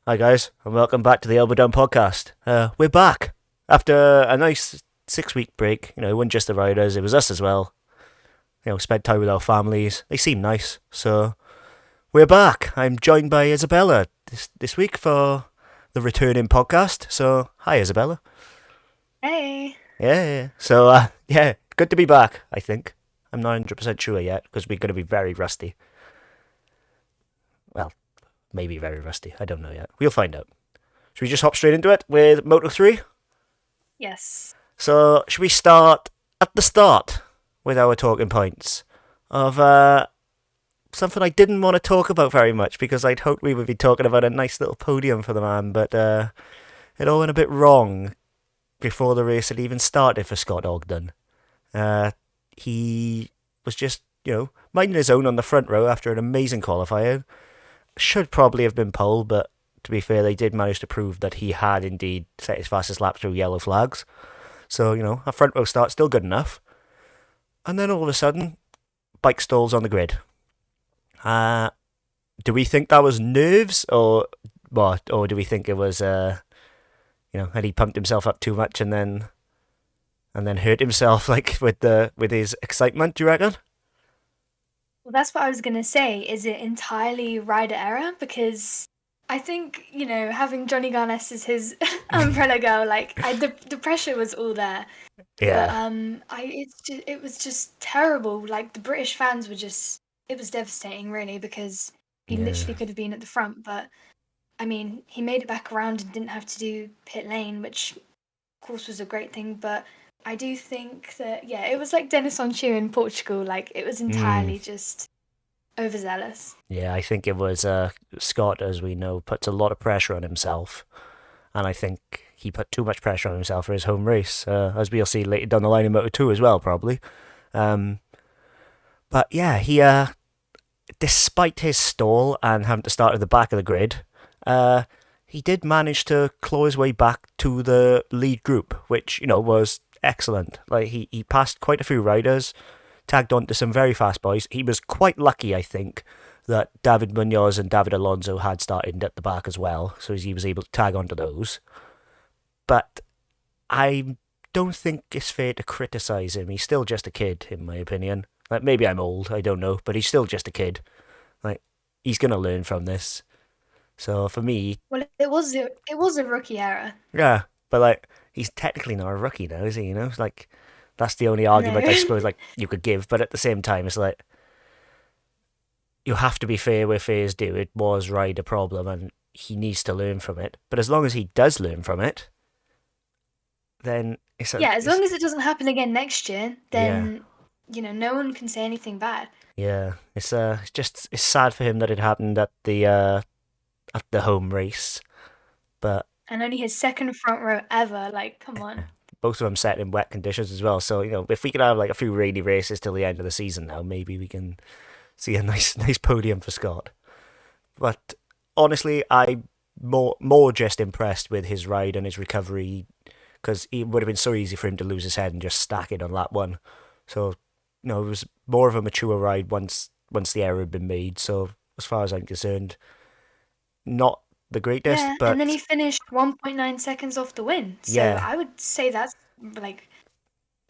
Hi guys, and welcome back to the Elbow Down podcast. We're back after a nice 6 week break. It wasn't just the riders; it was us as well. Spent time with our families. They seem nice, so we're back. I'm joined by Isabella this week for the returning podcast. So hi, Isabella. Hey. Yeah. So yeah, good to be back. I think I'm not 100% sure yet because we're going to be very rusty. Well, maybe very rusty. I don't know yet. We'll find out. Should we just hop straight into it with Moto 3? Yes. So, should we start at the start with our talking points of something I didn't want to talk about very much because I'd hoped we would be talking about a nice little podium for the man, but it all went a bit wrong before the race had even started for Scott Ogden. He was just, minding his own on the front row after an amazing qualifier. Should probably have been pole, but to be fair, they did manage to prove that he had indeed set his fastest lap through yellow flags. So, a front row start still good enough. And then all of a sudden, bike stalls on the grid. Uh, do we think that was nerves or what? Or do we think it was, had he pumped himself up too much and then hurt himself like with his excitement? Do you reckon? Well, that's what I was gonna say. Is it entirely rider error? Because I think, having Johnny Garnett as his umbrella girl, the pressure was all there. But Yeah, it was just terrible. Like the British fans were just it was devastating really because he yeah, literally could have been at the front, but I mean, he made it back around and didn't have to do pit lane, which of course was a great thing, but I do think that yeah, it was like Dennis on Shoe in Portugal. Like it was mm, entirely just overzealous. yeah. I think it was Scott, as we know, puts a lot of pressure on himself, and I think he put too much pressure on himself for his home race, as we'll see later down the line in Moto 2 as well, probably. Um, but yeah, he despite his stall and having to start at the back of the grid, uh, he did manage to claw his way back to the lead group, which was excellent. Like he passed quite a few riders, tagged on to some very fast boys. He was quite lucky, I think, that David Munoz and David Alonso had started at the back as well, so he was able to tag onto those. But I don't think it's fair to criticise him. He's still just a kid, in my opinion. Like maybe I'm old, I don't know, but he's still just a kid. Like he's gonna learn from this. So for me, Well, it was a rookie error. yeah. But like he's technically not a rookie now, is he? It's like that's the only argument I No. suppose like you could give. But at the same time, it's like you have to be fair where fair's due. It was Ryder problem, and he needs to learn from it. But as long as he does learn from it, then Yeah, as long as it doesn't happen again next year, yeah. then no one can say anything bad. Yeah, it's just it's sad for him that it happened at the home race, but And only his second front row ever. Like, come on. both of them set in wet conditions as well. So if we could have like a few rainy races till the end of the season now, maybe we can see a nice nice podium for Scott. But honestly, I'm more just impressed with his ride and his recovery because it would have been so easy for him to lose his head and just stack it on lap one. So it was more of a mature ride once the error had been made. So as far as I'm concerned, not the greatest, Yeah, and then but he finished 1.9 seconds off the win. So yeah, I would say that's like,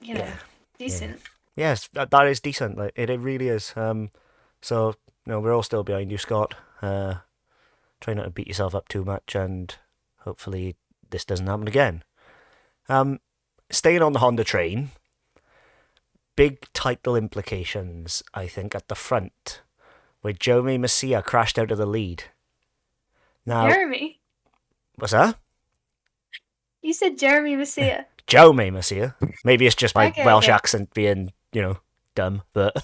you know, yeah, yeah. decent. Yes, that is decent. Like it really is. So we're all still behind you, Scott. Try not to beat yourself up too much, and hopefully this doesn't happen again. Um, Staying on the Honda train, big title implications, I think, at the front, where Jaume Masia crashed out of the lead. Now, Jeremy, what's that? you said Jeremy Messiah. Jaume Masia. Maybe it's just my Okay, Welsh okay. accent being, dumb, but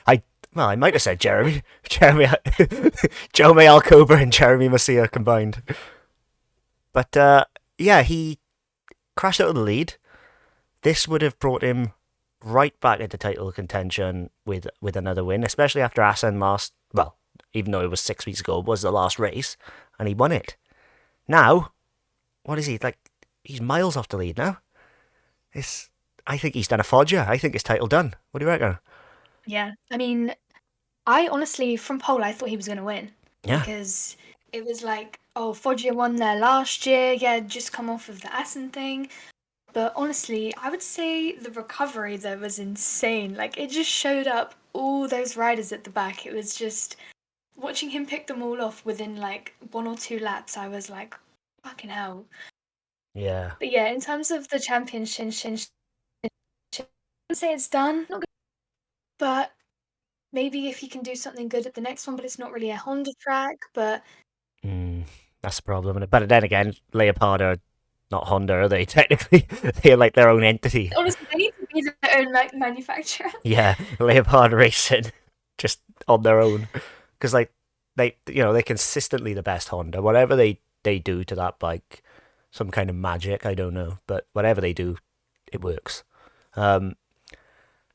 I I might have said Jeremy. Jeremy Jaume Alcober and Jeremy Masia combined. But yeah, he crashed out of the lead. This would have brought him right back into title contention with another win, especially after Assen last. Well, even though it was 6 weeks ago, was the last race, and he won it. Now, what is he like? He's miles off the lead now. It's. I think he's done a fodger. I think his title done. What do you reckon? Yeah. I mean, I honestly, from pole, I thought he was going to win Yeah, because it was like, oh, Foggia won there last year. Yeah, just come off of the Assen thing. But honestly, I would say the recovery there was insane. Like, it just showed up all those riders at the back. It was just watching him pick them all off within like 1 or 2 laps. I was like, fucking hell. Yeah. But yeah, in terms of the championship, I wouldn't say it's done. Not good, but maybe if you can do something good at the next one, but it's not really a Honda track. But Mm, that's the problem. But then again, Leopard are not Honda, are they? Technically, they're like their own entity. honestly, they need to be their own like manufacturer. Yeah, Leopard Racing, just on their own, because like they're consistently the best Honda. Whatever they do to that bike, some kind of magic, I don't know, but whatever they do, it works. Um,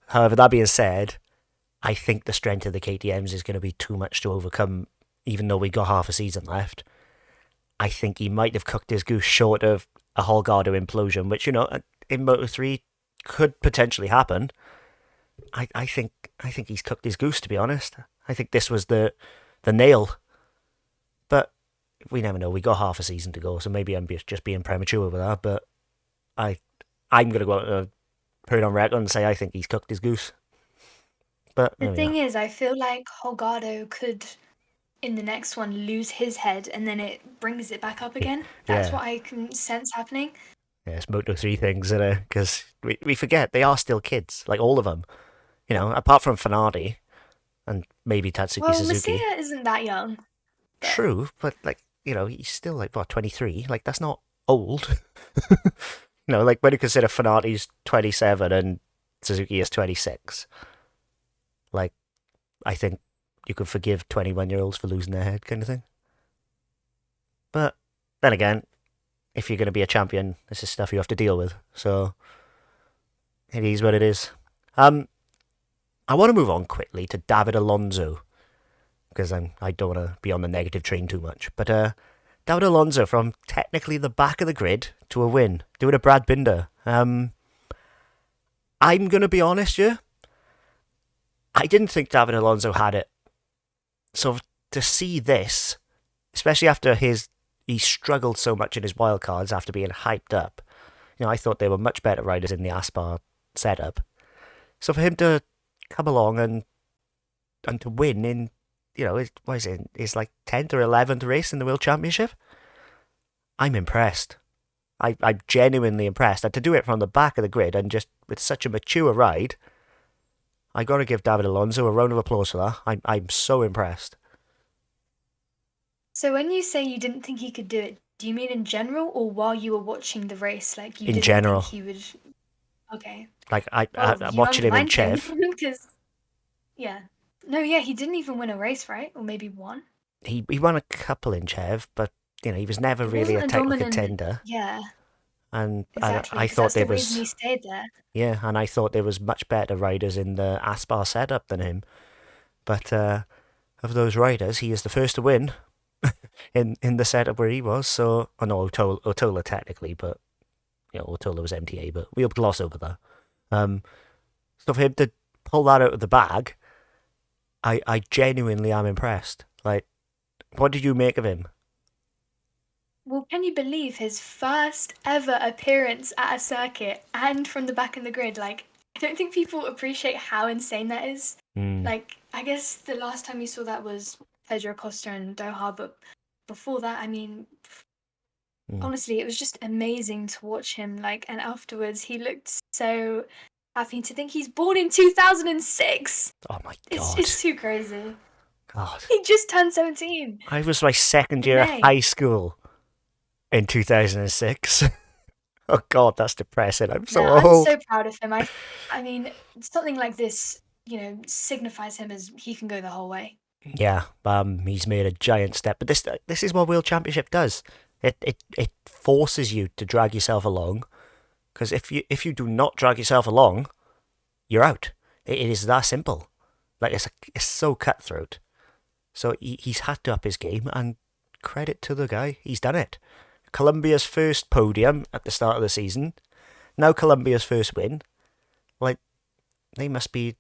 However, that being said, I think the strength of the KTM's is going to be too much to overcome, even though we got half a season left. I think he might have cooked his goose short of a Holgado implosion, which in Moto3 could potentially happen. I think he's cooked his goose, to be honest. I think this was the nail, but we never know. We got half a season to go, so maybe I'm just being premature with that. But I I'm gonna go out and put it on record and say I think he's cooked his goose. But The there we thing are. is, I feel like Holgado could, in the next one, lose his head and then it brings it back up again. That's Yeah, what I can sense happening. yeah, it's Moto3 things, because we forget they are still kids, like all of them. Apart from Fanardi and maybe Tatsuki Well, Suzuki. Messiah isn't that young, but True, but like he's still like what 23. Like that's not old. Like when you consider Fanardi's 27 and Suzuki is 26. Like I think you could forgive 21-year-olds for losing their head, kind of thing. But then again, if you're going to be a champion, this is stuff you have to deal with. So it is what it is. Um, I want to move on quickly to David Alonso because I don't want to be on the negative train too much. But David Alonso from technically the back of the grid to a win, doing a Brad Binder. I'm going to be honest here. I didn't think David Alonso had it. So to see this, especially after he struggled so much in his wildcards after being hyped up. I thought they were much better riders in the Aspar setup. So for him to come along and to win in, what is it, his like 10th or 11th race in the World Championship, I'm impressed. I'm genuinely impressed. And to do it from the back of the grid and just with such a mature ride, I got to give David Alonso a round of applause for that. I'm so impressed. so when you say you didn't think he could do it, do you mean in general or while you were watching the race? Like you In didn't think general, he would. Okay. like Well, I'm you watching him in undermined him Chev. because yeah. No, yeah, he didn't even win a race, right? Or maybe one. He won a couple in Chev, but he was never It really wasn't a a title dominant. contender. Yeah, And exactly. I Because thought that's there the reason was he stayed there. yeah, and I thought there was much better riders in the Aspar setup than him. But of those riders, he is the first to win in the setup where he was. So, I know Otola technically, but Otola was MTA, but we'll gloss over that. Um, so for him to pull that out of the bag, I genuinely am impressed. Like, what did you make of him? Well, can you believe his first ever appearance at a circuit and from the back of the grid? Like, I don't think people appreciate how insane that is. Mm, Like, I guess the last time you saw that was Pedro Costa and Doha, but before that, I mean, mm. honestly, it was just amazing to watch him. Like, and afterwards, he looked so happy to think he's born in 2006. Oh my god, It's too crazy. God! He just turned 17 I was my second in year of May. high school in 2006. Oh god, that's depressing. I'm No, so I'm old. so proud of him. I mean, something like this, signifies him as he can go the whole way. Yeah, he's made a giant step. But this is what World Championship does. It forces you to drag yourself along. Because if you do not drag yourself along, you're out. It is that simple. Like it's so cutthroat. So he's had to up his game, and credit to the guy, he's done it. Colombia's first podium at the start of the season. Now Colombia's first win. Like they must be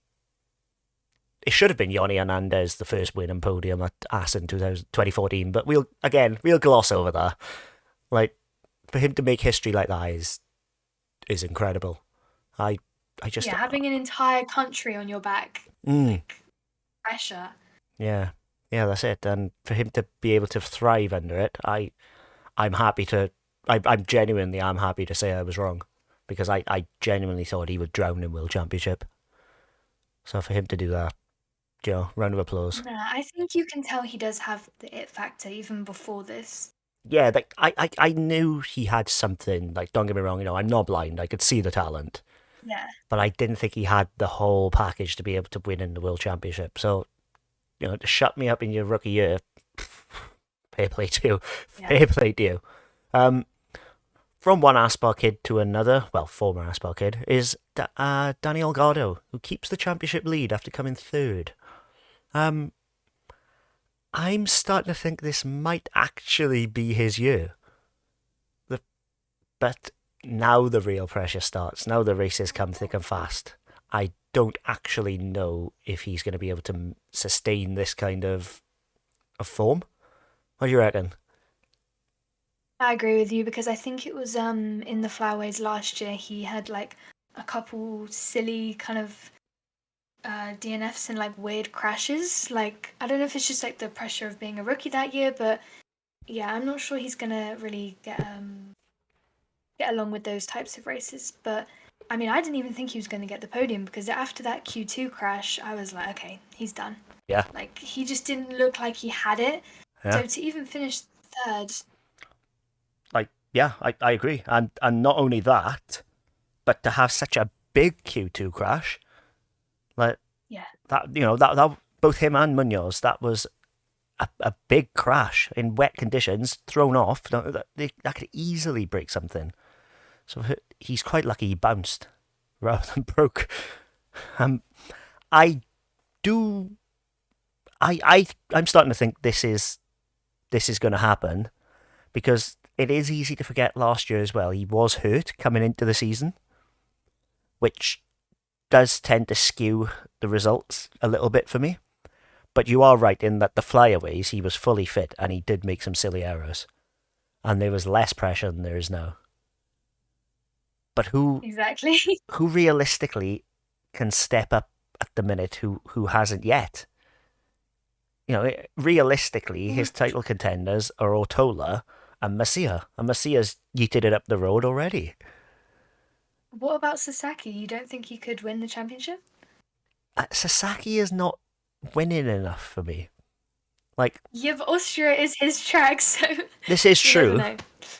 it should have been Yoni Hernandez the first win and podium at Assen 2014, but we'll gloss over that. Like for him to make history like that is incredible. I I just Yeah, having an entire country on your back, mm, like pressure. yeah, yeah, that's it. And for him to be able to thrive under it, I'm happy to. I'm genuinely I'm happy to say I was wrong because I genuinely thought he would drown in World Championship. So for him to do that, round of applause. No, I think you can tell he does have the it factor even before this. Yeah, like I knew he had something. Like, don't get me wrong, I'm not blind. I could see the talent, Yeah. but I didn't think he had the whole package to be able to win in the World Championship. So, to shut me up in your rookie year, fair play to you. Yeah. Fair play to you. Um, from one Aspar kid to another, well, former Aspar kid, is Daniel Gardo, who keeps the championship lead after coming third. Um, I'm starting to think this might actually be his year. The But now the real pressure starts. Now the races come thick and fast. I don't actually know if he's going to be able to sustain this kind of form. What do you reckon? I agree with you because I think it was in the Flyways last year he had like a couple silly kind of DNFs and like weird crashes. Like I don't know if it's just like the pressure of being a rookie that year, but yeah, I'm not sure he's gonna really get along with those types of races. But I mean, I didn't even think he was gonna get the podium because after that Q2 crash, I was like, okay, he's done. Yeah, Like he just didn't look like he had it. yeah. So to even finish third, Yeah, I agree. And not only that, but to have such a big Q2 crash, like yeah. that, that both him and Munoz, that was a big crash in wet conditions, thrown off. That could easily break something. So he's quite lucky he bounced rather than broke. Um, I do. I'm starting to think this is going to happen because it is easy to forget last year as well. He was hurt coming into the season, which does tend to skew the results a little bit for me. But you are right in that the flyaways, he was fully fit and he did make some silly errors. And there was less pressure than there is now. But Exactly. who realistically can step up at the minute who hasn't yet? Realistically, his title contenders are Ortola and Masia. And Masia's yeeted it up the road already. What about Sasaki? You don't think he could win the championship? Sasaki is not winning enough for me. Like, Yeah, but Austria is his track, so this is you never true.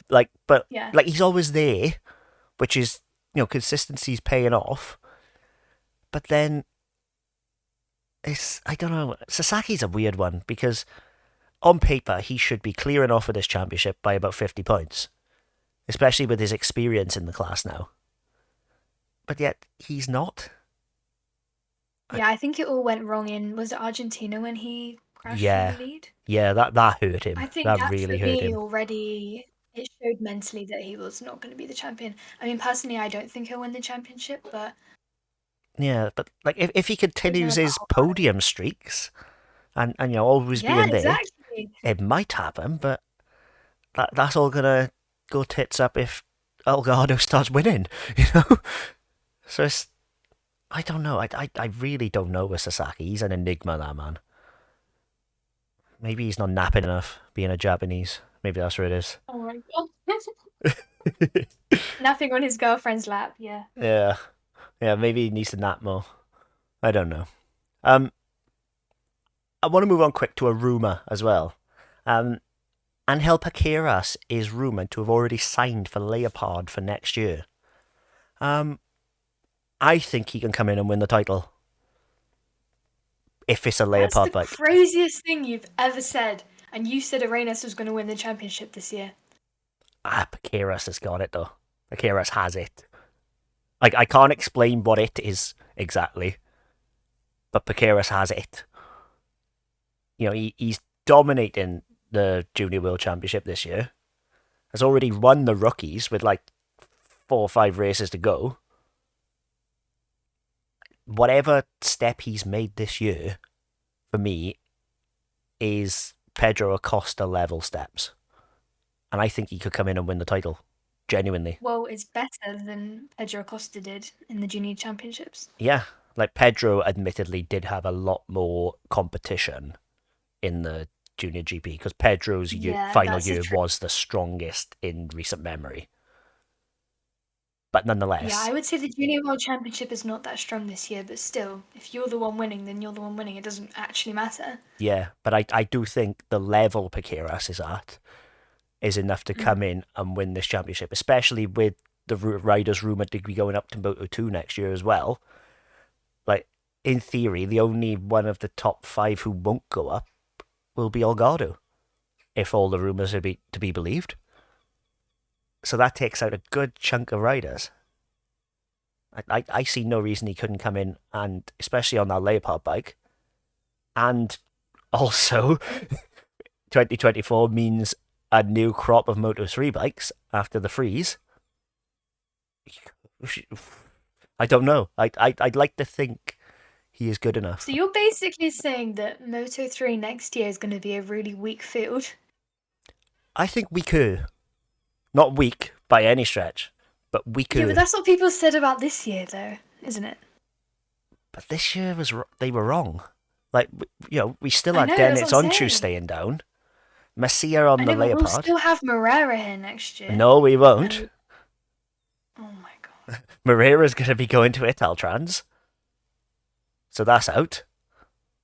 know. But Yeah. he's always there, which is, consistency's paying off. But then I don't know. Sasaki's a weird one because on paper he should be clearing off of this championship by about 50 points, especially with his experience in the class now. But yet he's not. Yeah, I think it all went wrong was it Argentina when he crashed from the Yeah, lead? yeah, that hurt him. I think That that for really hurt me him. already it showed mentally that he was not going to be the champion. I mean, personally, I don't think he'll win the championship, but Yeah, but like if he don't know continues about his whole part. podium streaks and always Yeah, being there, exactly. it might happen. But that's all gonna go tits up if Elgato starts winning, you know. So I don't know. I really don't know with Sasaki. He's an enigma, that man. Maybe he's not napping enough, being a Japanese. Maybe that's what it is. Oh my god. Nothing on his girlfriend's lap. Yeah. Yeah, yeah. Maybe he needs to nap more. I don't know. Um, I want to move on quick to a rumor as well. Um, Angel Paqueras is rumored to have already signed for Leopard for next year. Um, I think he can come in and win the title if it's a That's the Leopard bike. craziest thing you've ever said. And you said Arenas was going to win the championship this year. Paqueras has got it though. Paqueras has it. Like I can't explain what it is exactly, but Paqueras has it. He's dominating the Junior World Championship this year. Has already won the rookies with like 4 or 5 races to go. whatever step he's made this year, for me, is Pedro Acosta level steps. And I think he could come in and win the title. Genuinely. Well, it's better than Pedro Acosta did in the junior championships. Yeah. Like Pedro admittedly did have a lot more competition in the junior GP because Pedro's Yeah, final that's a year true. was the strongest in recent memory. But Yeah, nonetheless, I would say the Junior World Championship is not that strong this year, but still, if you're the one winning, then you're the one winning. It doesn't actually matter. yeah. But I do think the level Piqueras is at is enough to Mm. come in and win this championship, especially with the riders rumoured to be going up to Moto2 next year as well. Like, in theory, the only one of the top five who won't go up will be Olgado, if all the rumours are to be believed. So that takes out a good chunk of riders. I see no reason he couldn't come in, and especially on that Leopard bike. And also, 2024 means a new crop of Moto3 bikes after the freeze. I don't know. I'd like to think he is good enough. So you're basically saying that Moto3 next year is going to be a really weak field. I think we could. Not weak by any stretch, but we Yeah, but could. that's what people said about this year, though, isn't it? But this year they were wrong. Like, we still I had know, that's what Dennis I'm Onchu saying. staying down. Messia on I the know, but we'll Leopard. still have Morera here next year. No, we won't. And oh my god. Moreira's going to be going to Italtrans. So that's out.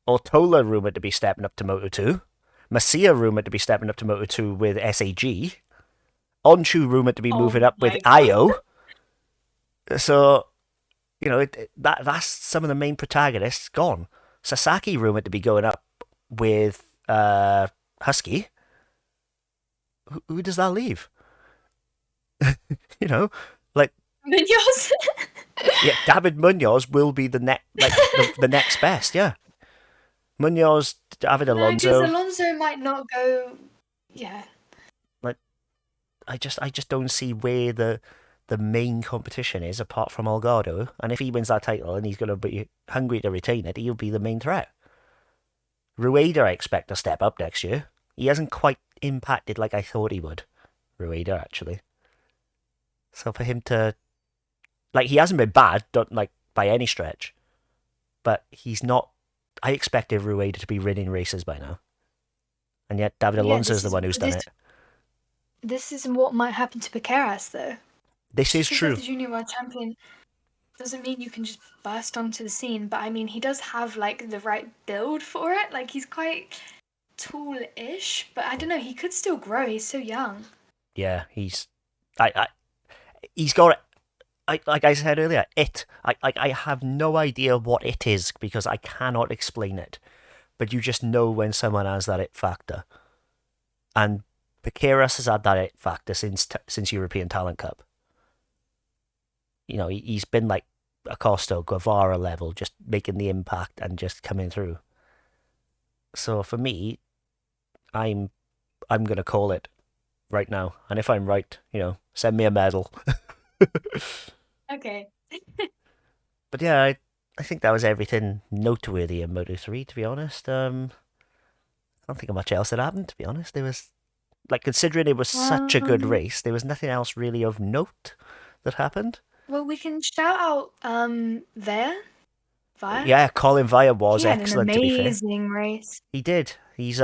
Ortola rumoured to be stepping up to Moto2. Messia rumoured to be stepping up to Moto2 with SAG. Onchu rumoured to be Oh moving up with my god. IO. So, that's some of the main protagonists gone. Sasaki rumoured to be going up with Husky. Who does that leave? you know, like Munoz. yeah, David Munoz will be the next the next best. Yeah, Munoz, David No, because Alonso. Alonso might not go. Yeah. Like I just don't see where the main competition is apart from Olgado. And if he wins that title and he's going to be hungry to retain it, he'll be the main threat. Rueda, I expect to step up next year. He hasn't quite impacted like I thought he would. Rueda, actually. So for him to he hasn't been bad, don't like by any stretch, but he's not. I expected Rueda to be winning races by now, and yet David Yeah, Alonso is the one who's done it. this is what might happen to Piqueras though. This Just is because you're true. the junior world champion doesn't mean you can just burst onto the scene. But I mean, he does have like the right build for it. Like he's quite tall-ish, but I don't know. He could still grow. He's so young. Yeah, I he's got. Like I said earlier, I have no idea what it is because I cannot explain it. But you just know when someone has that it factor, and Piqueras has had that it factor since European Talent Cup. He's been like Acosta, Guevara level, just making the impact and just coming through. So for me, I'm gonna call it right now, and if I'm right, send me a medal. Okay. But yeah, I think that was everything noteworthy in Moto3. To be honest, I don't think of much else that happened. To be honest, there was considering it was such a good Um, race, there was nothing else really of note that happened. well, we can shout out there, Via. Yeah, Colin Via He was had an excellent. To be fair, amazing race. he did. He's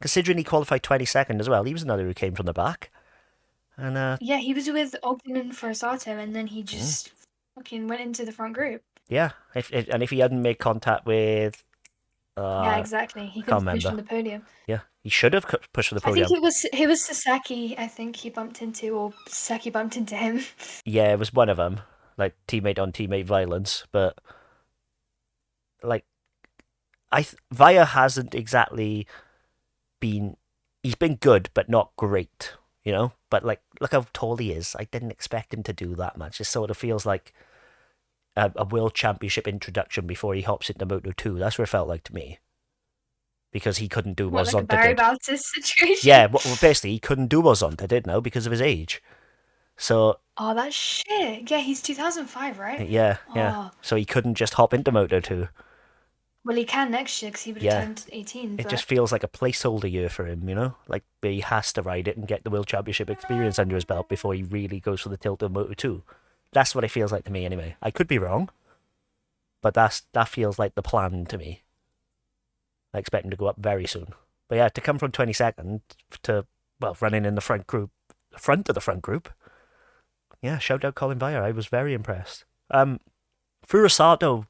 considering he qualified 22nd as well. He was another who came from the back, and Yeah, he was with Ogden and Forsato, and then he mm, just fucking went into the front group. yeah. If he hadn't made contact with, Yeah, I exactly. He could can't have pushed on remember. the podium. Yeah, he should have pushed for the I think podium. it was Sasaki. I think he bumped into, or Sasaki bumped into him. Yeah, it was one of them, like teammate on teammate violence. But like, Via hasn't exactly been. He's been good, but not great. But look how tall he is. I didn't expect him to do that much. It sort of feels like a world championship introduction before he hops into Moto2. That's what it felt like to me. Because he couldn't do What, what like a Zonta Barry did. Baltus situation? Yeah, well, basically, he couldn't do what Zonta did now because of his age. So Oh, that's shit. Yeah, he's 2005, right? yeah, yeah. Oh, So he couldn't just hop into Moto 2. well, he can next year because he would have Yeah, turned 18, it just but feels like a placeholder year for him, you know? Like he has to ride it and get the World Championship experience under his belt before he really goes for the tilt of Moto 2. That's what it feels like to me anyway. I could be wrong, but that feels like the plan to me. I expect him to go up very soon. But yeah, to come from 22nd to, well, running in the front of the front group, yeah, shout out Colin Vire. I was very impressed. Furusato,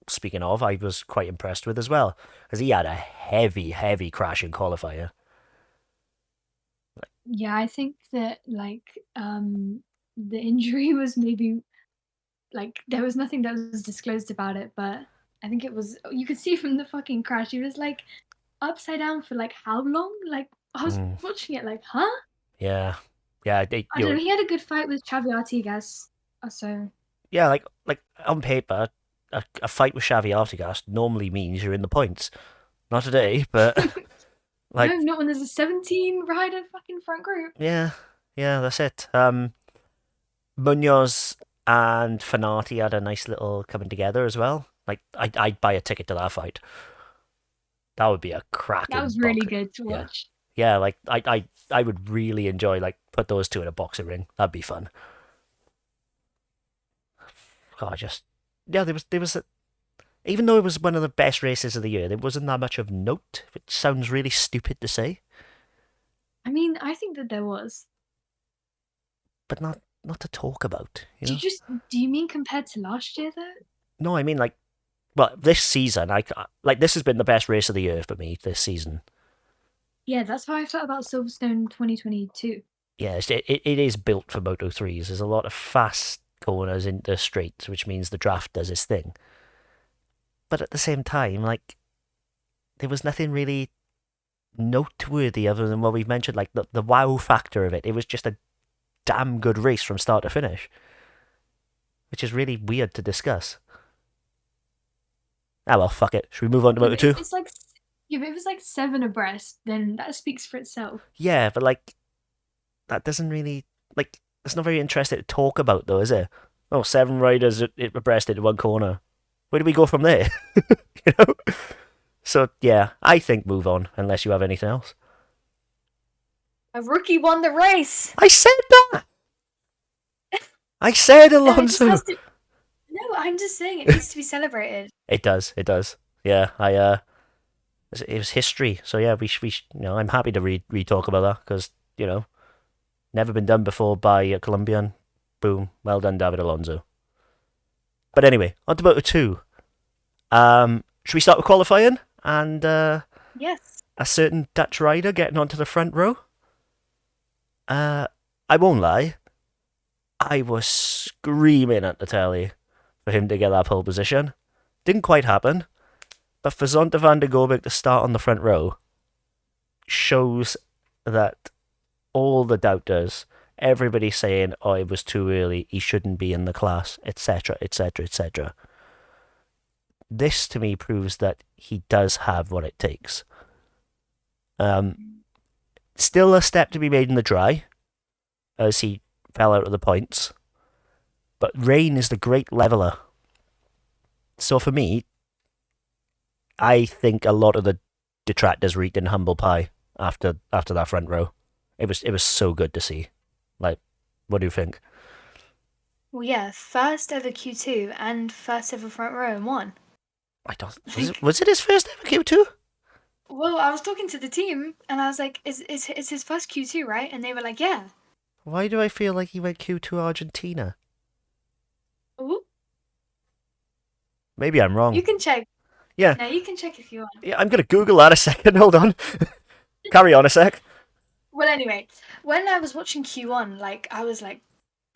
speaking of, I was quite impressed with as well, because he had a heavy, heavy crash in qualifier. Yeah, I think that the injury was maybe like there was nothing that was disclosed about it, but I think it was you could see from the fucking crash he was like upside down for like how long? Like I was Mm, watching it like, huh? yeah, yeah, I don't know. He had a good fight with Xavi Artigas, so yeah, like on paper, a fight with Xavi Artigas normally means you're in the points. Not today, but no, like, not when there's a 17 rider fucking front group. yeah, yeah, that's it. Munoz and Fanati had a nice little coming together as well. Like, I'd buy a ticket to that fight. That would be a That cracking was really box. good to Yeah, watch. yeah. Like, I would really enjoy like put those two in a boxing ring. That'd be fun. God, just yeah. There was even though it was one of the best races of the year, there wasn't that much of note. Which sounds really stupid to say, I mean, I think that there was. but not to talk about. You Do you know? just do you mean compared to last year though? No, I mean like, well, this season, like this has been the best race of the year for me this season. Yeah, that's how I felt about Silverstone 2022. Yes, it is built for Moto 3s. There's a lot of fast corners into straights, which means the draft does its thing. But at the same time, like, there was nothing really noteworthy other than what we've mentioned, like the wow factor of it. It was just a damn good race from start to finish, which is really weird to discuss. Ah, well, fuck it. Should we move on to Yeah, Moto but if 2? it's like yeah, but if it's like seven abreast, then that speaks for itself. Yeah, but like, that doesn't really, like, it's not very interesting to talk about, though, is it? Oh, seven riders abreast into one corner. Where do we go from there? you know? So, yeah, I think move on, unless you have anything else. a rookie won the race. I said that! I said And it just Alonso! has to. No, I'm just saying it needs to be celebrated. It does. Yeah, it was history. So, yeah, I'm happy to re-talk about that, because, never been done before by a Colombian. Boom. Well done, David Alonso. But anyway, on to Moto 2. Should we start with qualifying? And Yes. a certain Dutch rider getting onto the front row? I won't lie. I was screaming at the telly for him to get that pole position. Didn't quite happen. But for Zonta van der Goorbeek to start on the front row shows that all the doubters, everybody saying, oh, it was too early, he shouldn't be in the class, etc., etc., etc. This to me proves that he does have what it takes. Still a step to be made in the dry, as he fell out of the points. But rain is the great leveler. So for me, I think a lot of the detractors reeked in humble pie after that front row. It was so good to see. Like, what do you think? Well, yeah, first ever Q2 and first ever front row in one. I don't. Like, Was it his first ever Q2? well, I was talking to the team and I was like, is his first Q2, right? And they were like, yeah. Why do I feel like he went Q2 Argentina? Ooh, Maybe I'm you wrong. can check. Yeah, No, you can check if you want. yeah. I'm gonna Google that a second. Hold on. Carry on a sec. Well, anyway, when I was watching Q1, like, I was like,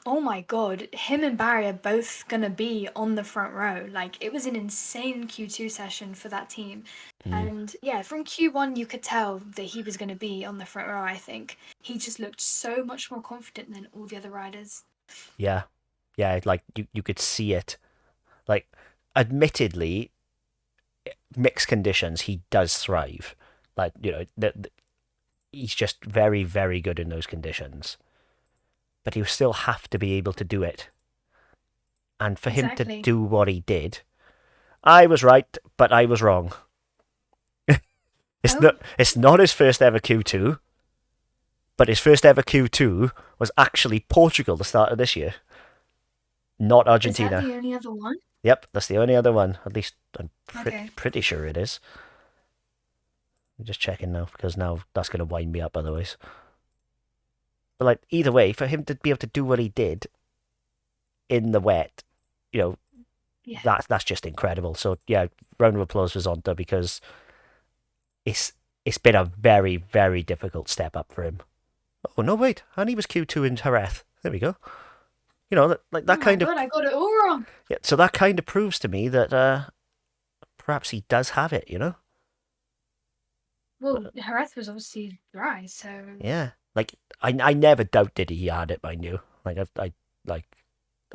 oh my god, him and Barry are both gonna be on the front row. Like, it was an insane Q2 session for that team. Mm, And yeah, from Q1, you could tell that he was gonna be on the front row, I think. He just looked so much more confident than all the other riders. yeah, yeah. Like you could see it. Like, admittedly, mixed conditions, he does thrive. Like, he's just very, very good in those conditions. but you still have to be able to do it. And for him to Exactly. do what he did, I was right, but I was wrong. Oh, It's not his first ever Q2, but his first ever Q2 was actually Portugal the start of this year, not is that Argentina. the only other one? Yep, that's the only other one. At least I'm Okay. pretty sure it is. I'm just checking now because now that's going to wind me up otherwise. But like either way, for him to be able to do what he did in the wet, you know, Yeah. that's just incredible. So yeah, round of applause for Zonta because it's it's been a very very difficult step up for him. Oh no, wait, and he was Q2 in Jerez. There we go. You know, like Oh that my kind of god, I got it all wrong. yeah. So that kind of proves to me that perhaps he does have it. You know. Well, Jerez was obviously dry, so Yeah, like I never doubted he had it. I knew. Like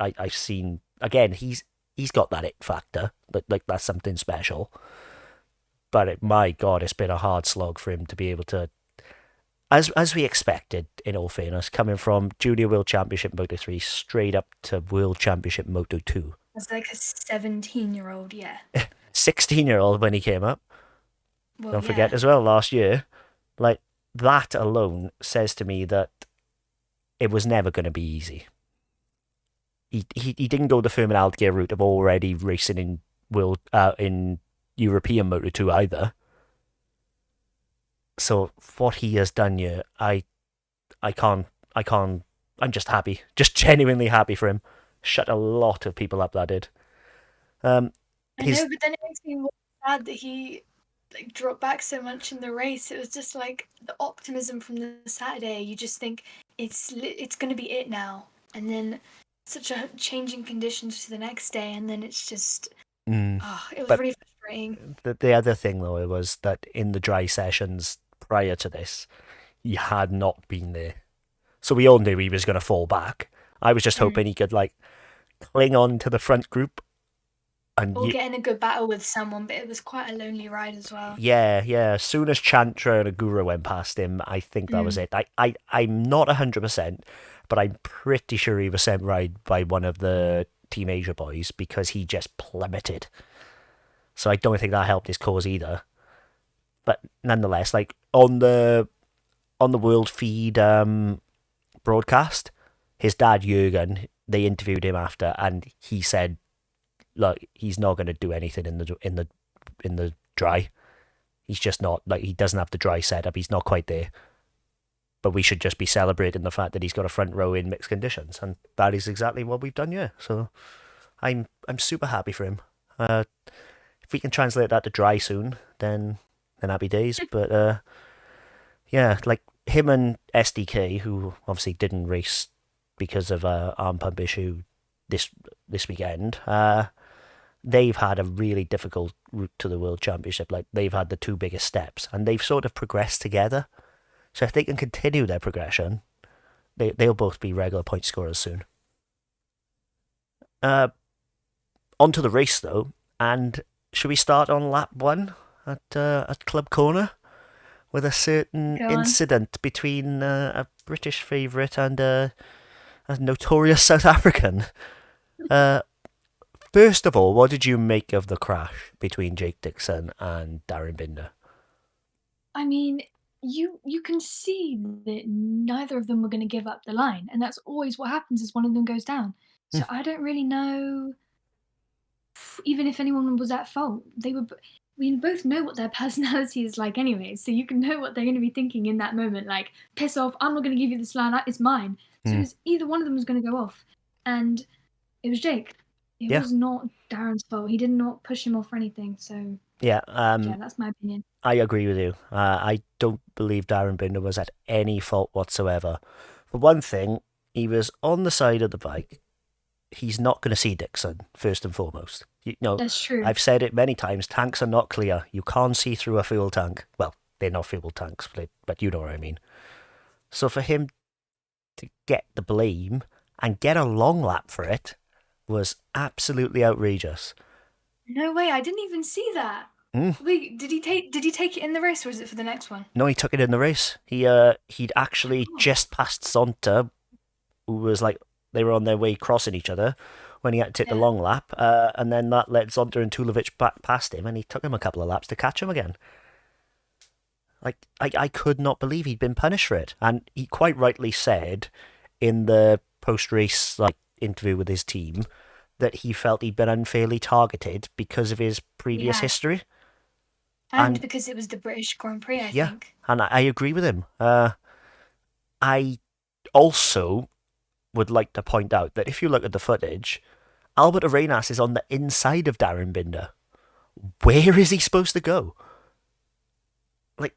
I've seen again. He's got that it factor. Like that's something special. But my God, it's been a hard slog for him to be able to, as we expected. In all fairness, coming from Junior World Championship Moto3 straight up to World Championship Moto2. as like a 17-year-old, yeah. 16-year-old when he came up. Well, Don't forget yeah. as well last year. Like that alone says to me that it was never going to be easy. He didn't go the Fermin Gear route of already racing in in European Moto2 either. So what he has done here, I can't I'm just happy, just genuinely happy for him. Shut a lot of people up that did. Um, I his know, but then it makes me more sad that he like dropped back so much in the race. It was just like the optimism from the Saturday. You just think it's going to be it now, and then such a changing conditions to the next day, and then it's just mm, it was but really frustrating. the other thing though was that in the dry sessions prior to this, he had not been there, so we all knew he was going to fall back. I was just Mm. hoping he could like cling on to the front group and Or get in a good battle with someone, but it was quite a lonely ride as well. yeah. As soon as Chantra and Agura went past him, I think that was Mm. it. I'm not 100%, but I'm pretty sure he was sent right by one of the Team Asia boys because he just plummeted. So I don't think that helped his cause either. But nonetheless, like on the world feed broadcast, his dad Jurgen, they interviewed him after, and he said, "Look, he's not going to do anything in the dry. He's just not like he doesn't have the dry setup. He's not quite there. But we should just be celebrating the fact that he's got a front row in mixed conditions, and that is exactly what we've done here. So I'm super happy for him. If we can translate that to dry soon, then happy days. But yeah, like him and SDK, who obviously didn't race because of a arm pump issue this weekend. They've had a really difficult route to the World Championship. Like they've had the two biggest steps, and they've sort of progressed together. So if they can continue their progression, they'll both be regular point scorers soon. Uh, Onto the race though, and should we start on lap one at Club Corner with a certain Go on. incident between a British favourite and a notorious South African? Uh, First of all, what did you make of the crash between Jake Dixon and Darren Binder? I mean, you can see that neither of them were going to give up the line, and that's always what happens is one of them goes down. So I don't really know, even if anyone was at fault. We both know what their personality is like anyway, so you can know what they're going to be thinking in that moment. Like, piss off! I'm not going to give you this line. It's mine. So it was either one of them was going to go off, and it was Jake. It Yeah. was not Darren's fault. He did not push him off or anything. So Yeah, yeah, that's my opinion. I agree with you. I don't believe Darren Binder was at any fault whatsoever. For one thing, he was on the side of the bike. He's not going to see Dixon, first and foremost. You know, That's true. I've said it many times, tanks are not clear. You can't see through a fuel tank. Well, they're not fuel tanks, but you know what I mean. So for him to get the blame and get a long lap for it was absolutely outrageous. No way! I didn't even see that. Wait, did he take it in the race, or was it for the next one? No, he took it in the race. He'd actually just passed Zonta who was like, they were on their way crossing each other when he had to take the Yeah. long lap, and then that led Zonta and Tulovic back past him, and he took him a couple of laps to catch him again. Like, I could not believe he'd been punished for it. And he quite rightly said in the post race like interview with his team that he felt he'd been unfairly targeted because of his previous Yeah. history. And And because it was the British Grand Prix, I yeah, think. and I agree with him. I also would like to point out that if you look at the footage, Albert Arenas is on the inside of Darren Binder. Where is he supposed to go? Like,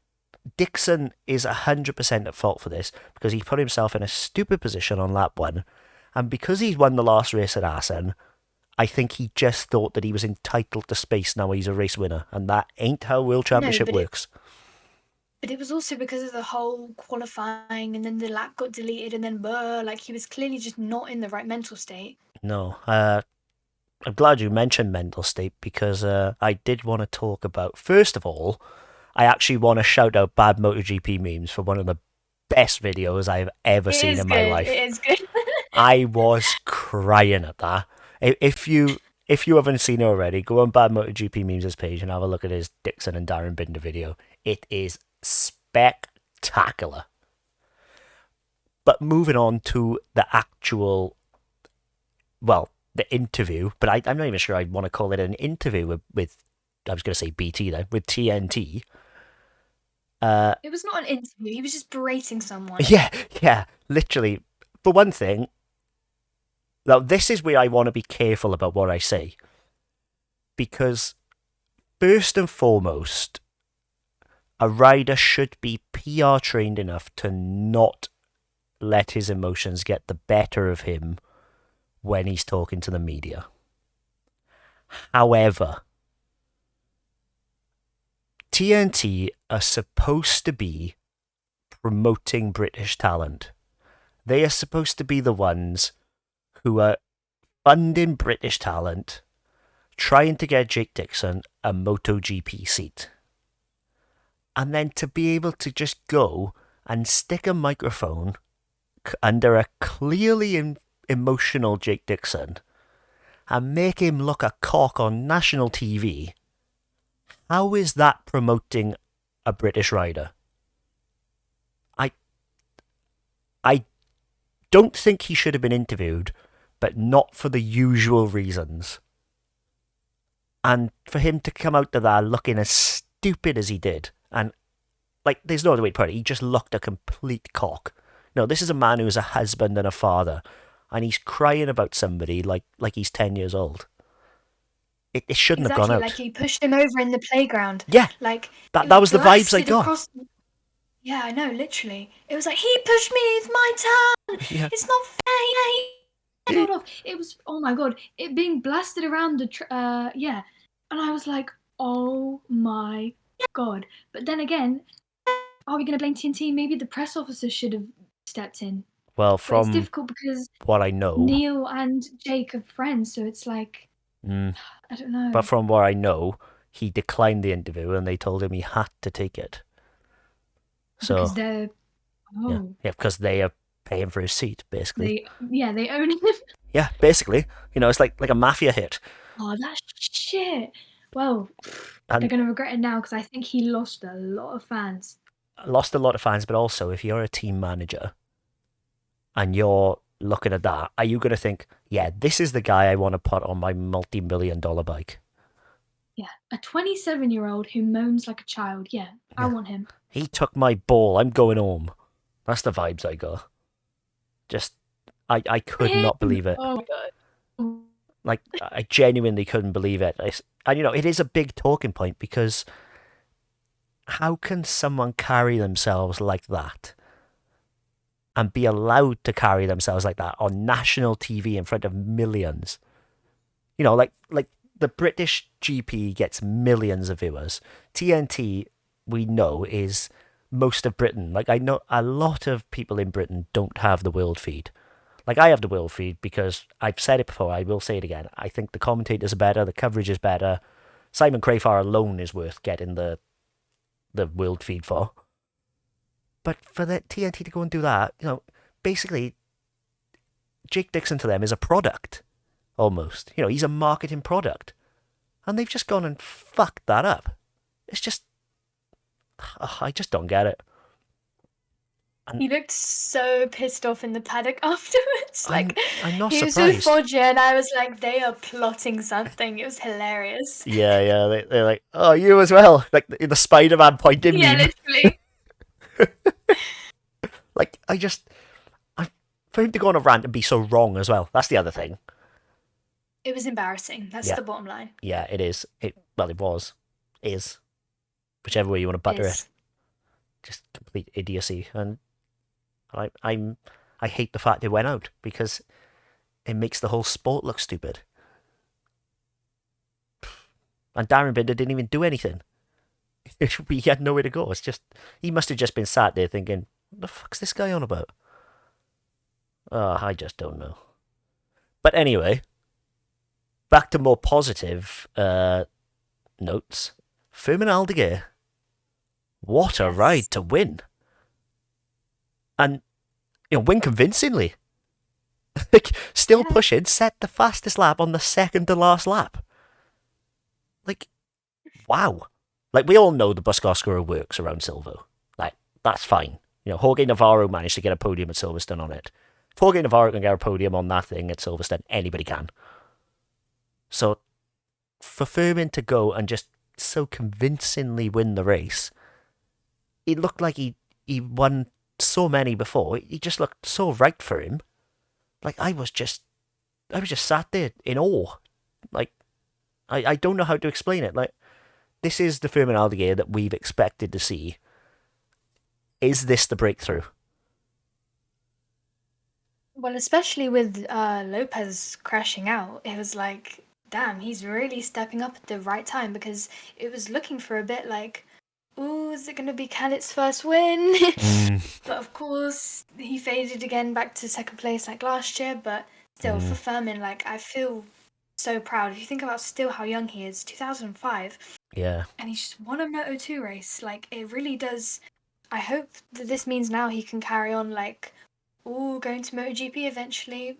Dixon is 100% at fault for this because he put himself in a stupid position on lap one. And because he's won the last race at Assen, I think he just thought that he was entitled to space now he's a race winner. And that ain't how World No, Championship works. But it was also because of the whole qualifying, and then the lap got deleted, and then like he was clearly just not in the right mental state. No, I'm glad you mentioned mental state because I did want to talk about, first of all, I actually want to shout out Bad MotoGP memes for one of the best videos I've ever It seen is in my good. life. It is good. I was crying at that. If you haven't seen it already, go on Bad MotoGP memes' page and have a look at his Dixon and Darren Binder video. It is spectacular. But moving on to the actual, well, the interview, but I'm not even sure I'd want to call it an interview with I was going to say BT then, with TNT. It was not an interview. He was just berating someone. Yeah, literally. For one thing, now this is where I want to be careful about what I say. Because, first and foremost, a rider should be PR trained enough to not let his emotions get the better of him when he's talking to the media. However, TNT are supposed to be promoting British talent. They are supposed to be the ones who are funding British talent, trying to get Jake Dixon a MotoGP seat. And then to be able to just go and stick a microphone under a clearly emotional Jake Dixon and make him look a cock on national TV, how is that promoting a British rider? I don't think he should have been interviewed, but not for the usual reasons. And for him to come out of that looking as stupid as he did, and like, there's no other way to put it, he just looked a complete cock. No, this is a man who's a husband and a father, and he's crying about somebody like he's 10 years old. It shouldn't have gone out. Like he pushed him over in the playground. Yeah, like that was the vibes I got. Yeah, I know, literally. It was like, he pushed me, it's my turn. Yeah. It's not fair. Hold off. It was, oh my god, it being blasted around the yeah, and I was like, oh my god. But then again, are we going to blame TNT? Maybe the press officer should have stepped in. Well, But it's from difficult because what I know, Neil and Jake are friends, so it's like, I don't know. But from what I know, he declined the interview and they told him he had to take it. So because they're, yeah, because they are paying for his seat, basically. They own him. Yeah, basically. You know, it's like a mafia hit. Oh, that shit. Well, they're going to regret it now because I think he lost a lot of fans. Lost a lot of fans, but also if you're a team manager and you're looking at that, are you going to think, yeah, this is the guy I want to put on my multi-million-dollar bike? Yeah, a 27-year-old who moans like a child. Yeah, I want him. He took my ball. I'm going home. That's the vibes I got. Just, I could not believe it. Oh my god. Like, I genuinely couldn't believe it. And, you know, it is a big talking point because how can someone carry themselves like that and be allowed to carry themselves like that on national TV in front of millions? You know, like the British GP gets millions of viewers. TNT, we know, is most of Britain. Like, I know a lot of people in Britain don't have the world feed. Like, I have the world feed because I've said it before, I will say it again. I think the commentators are better, the coverage is better. Simon Crafar alone is worth getting the world feed for. But for the TNT to go and do that, you know, basically, Jake Dixon to them is a product, almost. You know, he's a marketing product. And they've just gone and fucked that up. It's just... I just don't get it. He looked so pissed off in the paddock afterwards. I'm not he was surprised. with Foggia, and I was like, they are plotting something. It was hilarious. Yeah. They're like, oh, you as well. Like the Spider-Man pointing Yeah, meme. literally. Like, for him to go on a rant and be so wrong as well. That's the other thing. It was embarrassing. That's Yeah. the bottom line. Yeah, it is. It is. Whichever way you want to butter it. Just complete idiocy. And I hate the fact it went out because it makes the whole sport look stupid. And Darren Binder didn't even do anything. He had nowhere to go. It's just, he must have just been sat there thinking, what the fuck's this guy on about? Oh, I just don't know. But anyway, back to more positive notes. Firmin Aldeguer. What a ride to win. And, win convincingly. Like, still pushing, set the fastest lap on the second to last lap. Like, wow. Like, we all know the Boscosco works around Silvo. Like, that's fine. Jorge Navarro managed to get a podium at Silverstone on it. If Jorge Navarro can get a podium on that thing at Silverstone, anybody can. So, for Firmin to go and just so convincingly win the race, it looked like he won so many before. He just looked so right for him. Like, I was just sat there in awe. Like, I don't know how to explain it. Like, this is the Firmin Aldeguer that we've expected to see. Is this the breakthrough? Well, especially with Lopez crashing out, it was like, damn, he's really stepping up at the right time, because it was looking for a bit like, ooh, is it going to be Khalid's first win? But of course, he faded again back to second place like last year. But still, for Firmin, like, I feel so proud. If you think about still how young he is, 2005. Yeah. And he just won a Moto2 race. Like, it really does. I hope that this means now he can carry on, like, going to MotoGP eventually.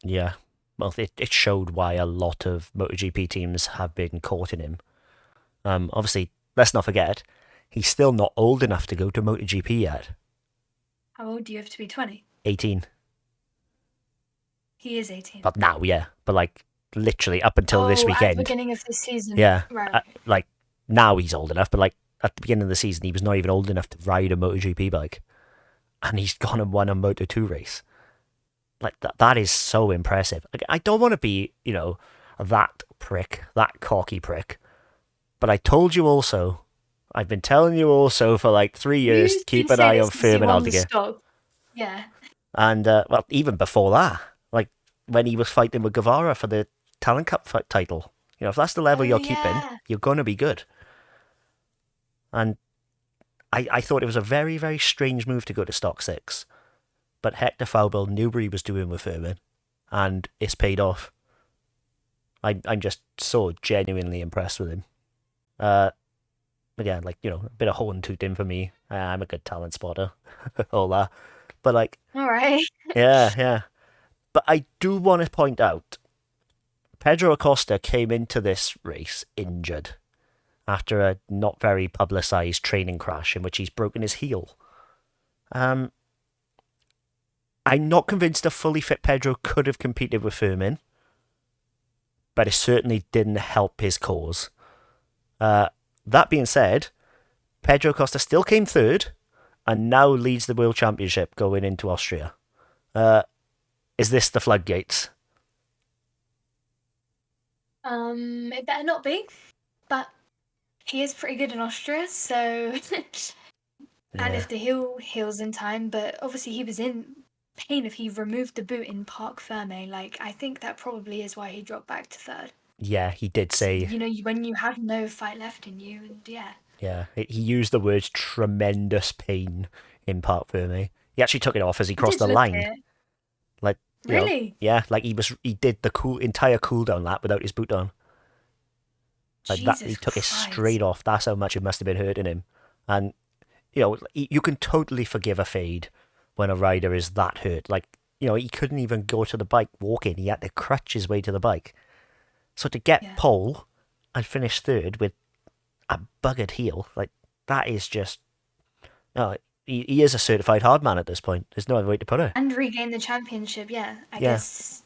Yeah. Well, it showed why a lot of MotoGP teams have been caught in him. Obviously, let's not forget, he's still not old enough to go to MotoGP yet. How old do you have to be? 20? 18. He is 18. But now, yeah. But, like, literally up until this at weekend. the beginning of this season. Yeah. Right. Like, now he's old enough, but, like, at the beginning of the season, he was not even old enough to ride a MotoGP bike. And he's gone and won a Moto2 race. Like, that is so impressive. Like, I don't want to be, that prick, that cocky prick. But I told you also, I've been telling you also for like 3 years, keep an eye on Firmin Aldeguer. Yeah. And, well, even before that, like, when he was fighting with Guevara for the Talent Cup title. If that's the level you're keeping, you're going to be good. And I thought it was a very, very strange move to go to Stock 6. But Hector Faubel knew what he was doing with Firmin, and it's paid off. I'm just so genuinely impressed with him. Again, like, a bit of horn tooting for me. I'm a good talent spotter, all that. But, like... All right. Yeah. But I do want to point out, Pedro Acosta came into this race injured after a not very publicised training crash in which he's broken his heel. I'm not convinced a fully fit Pedro could have competed with Firmin, but it certainly didn't help his cause. That being said, Pedro Costa still came third and now leads the World Championship going into Austria. Is this the floodgates? It better not be, but he is pretty good in Austria, so... And if the heel heals in time, but obviously he was in pain if he removed the boot in Parc Ferme. Like, I think that probably is why he dropped back to third. Yeah, he did say... when you have no fight left in you, and yeah. Yeah, he used the words tremendous pain in Parc Ferme. He actually took it off as he crossed the line. Like, really? Yeah, like he did the entire cooldown lap without his boot on. Like that, he took it straight off. That's how much it must have been hurting him. And you can totally forgive a fade when a rider is that hurt. Like, he couldn't even go to the bike walking. He had to crutch his way to the bike. So to get Yeah. pole and finish third with a buggered heel, like, that is just... No, he is a certified hard man at this point. There's no other way to put it. And regain the championship, yeah. I Yeah. guess,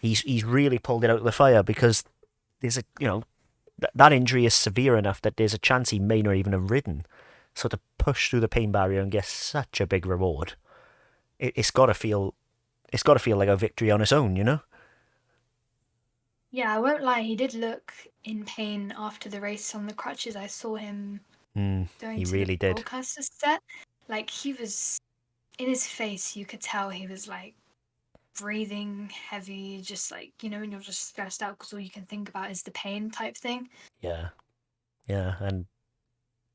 He's really pulled it out of the fire because there's a, that injury is severe enough that there's a chance he may not even have ridden. So to push through the pain barrier and get such a big reward, it's got to feel like a victory on its own, you know? Yeah, I won't lie, he did look in pain after the race on the crutches. I saw him going He to really the did. broadcaster set. Like, he was, in his face, you could tell he was, like, breathing heavy, just like, when you're just stressed out because all you can think about is the pain type thing. Yeah, and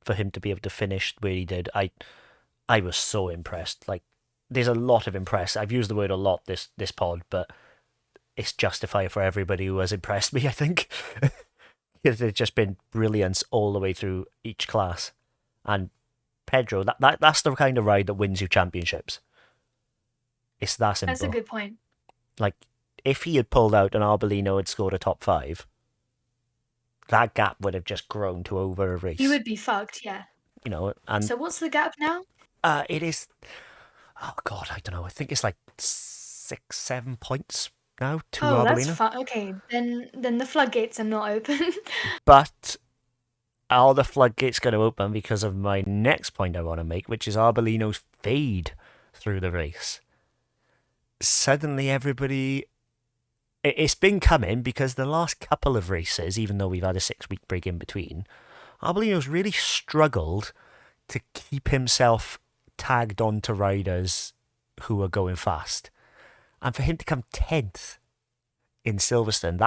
for him to be able to finish where he did, I was so impressed. Like, there's a lot of impressed. I've used the word a lot this pod, but it's justified for everybody who has impressed me, I think. It's just been brilliance all the way through each class. And Pedro, that's the kind of ride that wins you championships. It's that simple. That's a good point. Like, if he had pulled out and Arbolino had scored a top 5, that gap would have just grown to over a race. He would be fucked, yeah. And So what's the gap now? it is... Oh, God, I don't know. I think it's like 6-7 points now to Oh, Arbolino. that's fun. Okay, then the floodgates are not open. But are the floodgates going to open because of my next point I want to make, which is Arbolino's fade through the race? Suddenly everybody... It's been coming because the last couple of races, even though we've had a 6-week break in between, Arbolino's really struggled to keep himself tagged onto riders who are going fast. And for him to come 10th in Silverstone,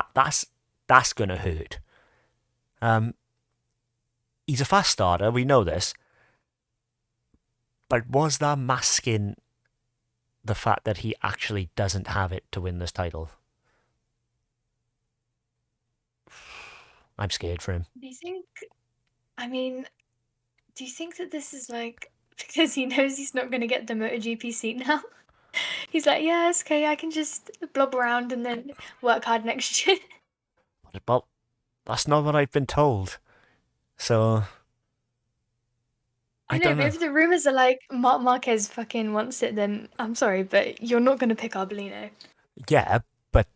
that's going to hurt. He's a fast starter, we know this. But was that masking the fact that he actually doesn't have it to win this title? I'm scared for him. Do you think that this is like because he knows he's not going to get the MotoGP seat now? He's like, yeah, it's okay, I can just blob around and then work hard next year. Well, that's not what I've been told. So... I know, but if the rumours are like Marc Marquez fucking wants it, then I'm sorry, but you're not going to pick Arbolino. Yeah, but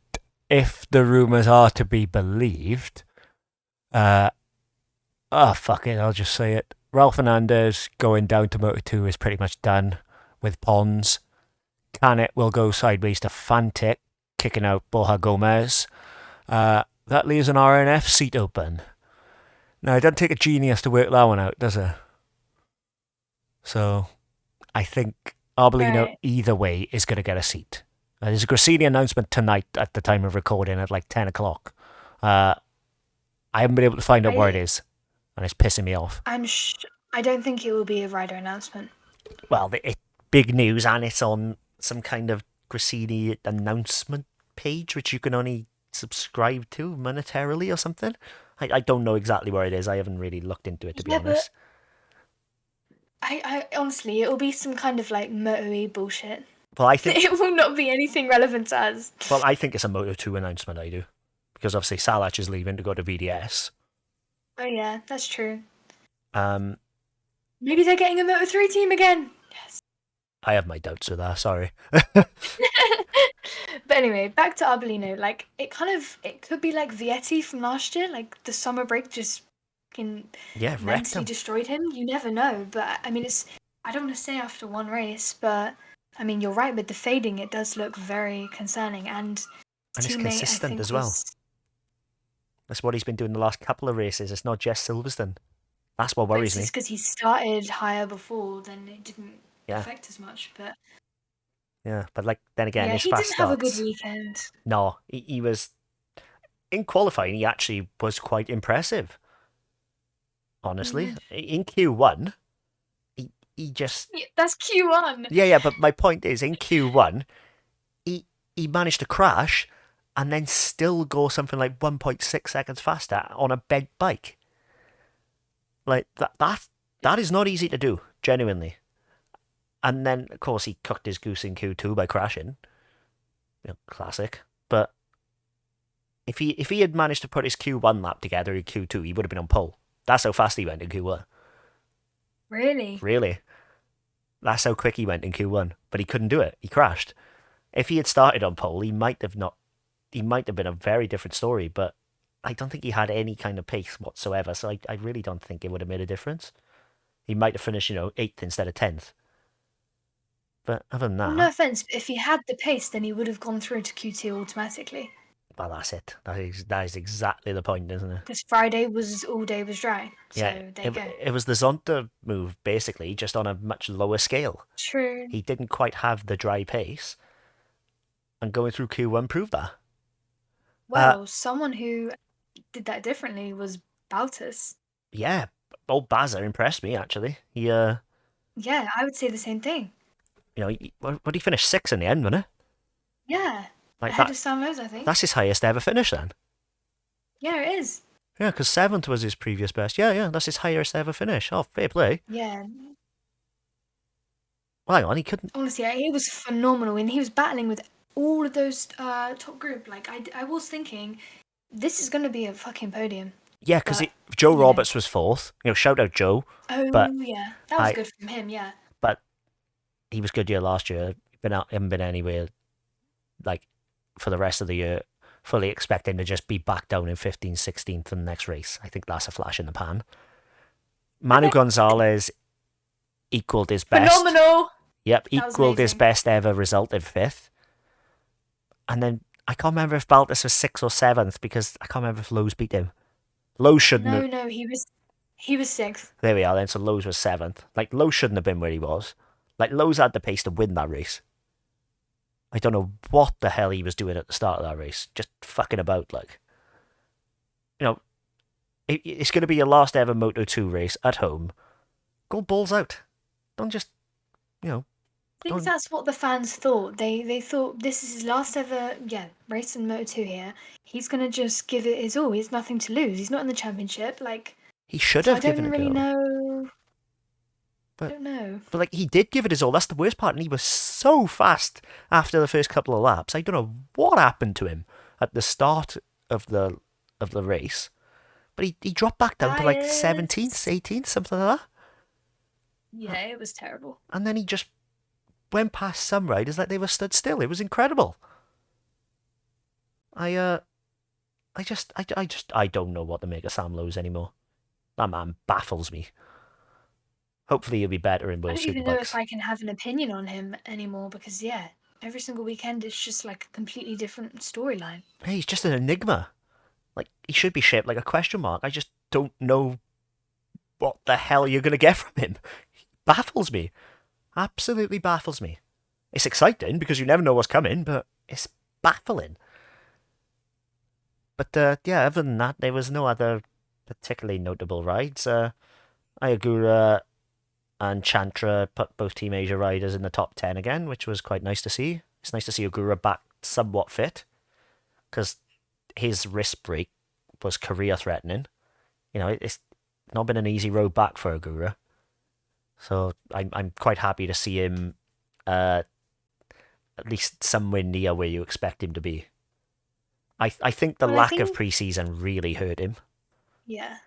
if the rumours are to be believed... fuck it, I'll just say it. Ralph Fernandez going down to Moto2 is pretty much done with Pons. Canet will go sideways to Fantic, kicking out Borja Gomez. That leaves an RNF seat open. Now, it doesn't take a genius to work that one out, does it? So, I think Arbolino, either way, is going to get a seat. There's a Grassini announcement tonight at the time of recording at like 10 o'clock. I haven't been able to find out where it is, and it's pissing me off. I don't think it will be a rider announcement. Well, it's big news, and it's on some kind of Grassini announcement page, which you can only subscribe to monetarily or something. I don't know exactly where it is. I haven't really looked into it, to be honest. I honestly, it will be some kind of like Moto-E bullshit. Well, I think it will not be anything relevant to us. Well, I think it's a Moto2 announcement, I do. Because obviously Salach is leaving to go to VDS. Oh yeah, that's true. Maybe they're getting a Moto3 team again. Yes. I have my doubts with that, sorry. But anyway, back to Arbolino. Like, it could be like Vietti from last year. Like, the summer break just mentally destroyed him. You never know. But, I mean, I don't want to say after one race, but, I mean, you're right with the fading. It does look very concerning. And it's consistent as well. That's what he's been doing the last couple of races. It's not just Silverstone. That's what worries me. It's because he started higher before, then it didn't affect as much. But yeah, but like then again, his he fast didn't starts. have a good weekend. No, he was in qualifying. He actually was quite impressive. Honestly, in Q1, he just that's Q1. Yeah, but my point is in Q1, he managed to crash and then still go something like 1.6 seconds faster on a bed bike. Like, that is not easy to do, genuinely. And then, of course, he cooked his goose in Q2 by crashing. classic. But if he had managed to put his Q1 lap together in Q2, he would have been on pole. That's how fast he went in Q1. Really? Really, that's how quick he went in Q1. But he couldn't do it. He crashed. If he had started on pole, he might have not. He might have been a very different story. But I don't think he had any kind of pace whatsoever. So I really don't think it would have made a difference. He might have finished, eighth instead of 10th. But other than Well, no that, offense, but if he had the pace, then he would have gone through to Q2 automatically. well, that's it. That is exactly the point, isn't it? Because Friday was all day was dry. So Yeah, there you go. it was the Zonta move, basically, just on a much lower scale. True. He didn't quite have the dry pace, and going through Q1 proved that. Well, someone who did that differently was Baltus. Yeah, old Bazza impressed me, actually. Yeah, I would say the same thing. What did he finish? 6th in the end, wasn't it? Yeah, Like ahead that, of Sam Lowe's, I think. that's his highest ever finish then. Yeah, it is. Yeah, because 7th was his previous best. Yeah, that's his highest ever finish. Oh, fair play. Yeah, Well, hang on, he couldn't. honestly, he was phenomenal, and he was battling with all of those top group. Like, I was thinking, this is going to be a fucking podium. Yeah, because But, Joe you know. Roberts was 4th. Shout out Joe. Oh, But yeah, that was I- good from him, yeah. But he was good year last year. Haven't been anywhere like for the rest of the year. Fully expecting to just be back down in 15th, 16th in the next race. I think that's a flash in the pan. Manu Gonzalez equaled his best. Phenomenal! Yep, That was equaled his amazing. best ever result in 5th. And then I can't remember if Baltus was 6th or 7th because I can't remember if Lowe's beat him. Lowe's shouldn't have. No, he was 6th. There we are then, so Lowe's was 7th. Like, Lowe's shouldn't have been where he was. Like, Lowe's had the pace to win that race. I don't know what the hell he was doing at the start of that race. Just fucking about, like. It's going to be your last ever Moto2 race at home. Go balls out. Don't just, I think that's what the fans thought. They thought this is his last ever race in Moto2 here. He's gonna just give it his all. He has nothing to lose. He's not in the championship. Like, he should so have given I don't it really to him. know. But- I don't know. But like he did give it his all. That's the worst part, and he was so fast after the first couple of laps. I don't know what happened to him at the start of the race, but he dropped back down to like Bias. 17th, 18th, something like that, Yeah, it was terrible. and then he just went past some riders like they were stood still. It was incredible. I don't know what to make of Sam Lowe's anymore. That man baffles me. Hopefully he'll be better in I World don't even know Superbikes. if I can have an opinion on him anymore because every single weekend it's just like a completely different storyline. Hey, he's just an enigma. Like, he should be shaped like a question mark. I just don't know what the hell you're going to get from him. He baffles me. Absolutely baffles me. It's exciting because you never know what's coming, but it's baffling. But, other than that, there was no other particularly notable rides. Ayagura and Chantra put both Team Asia riders in the top 10 again, which was quite nice to see. It's nice to see Agura back somewhat fit, because his wrist break was career-threatening. It's not been an easy road back for Agura. So I'm quite happy to see him at least somewhere near where you expect him to be. I think the Well, I lack of think- pre-season really hurt him. Yeah.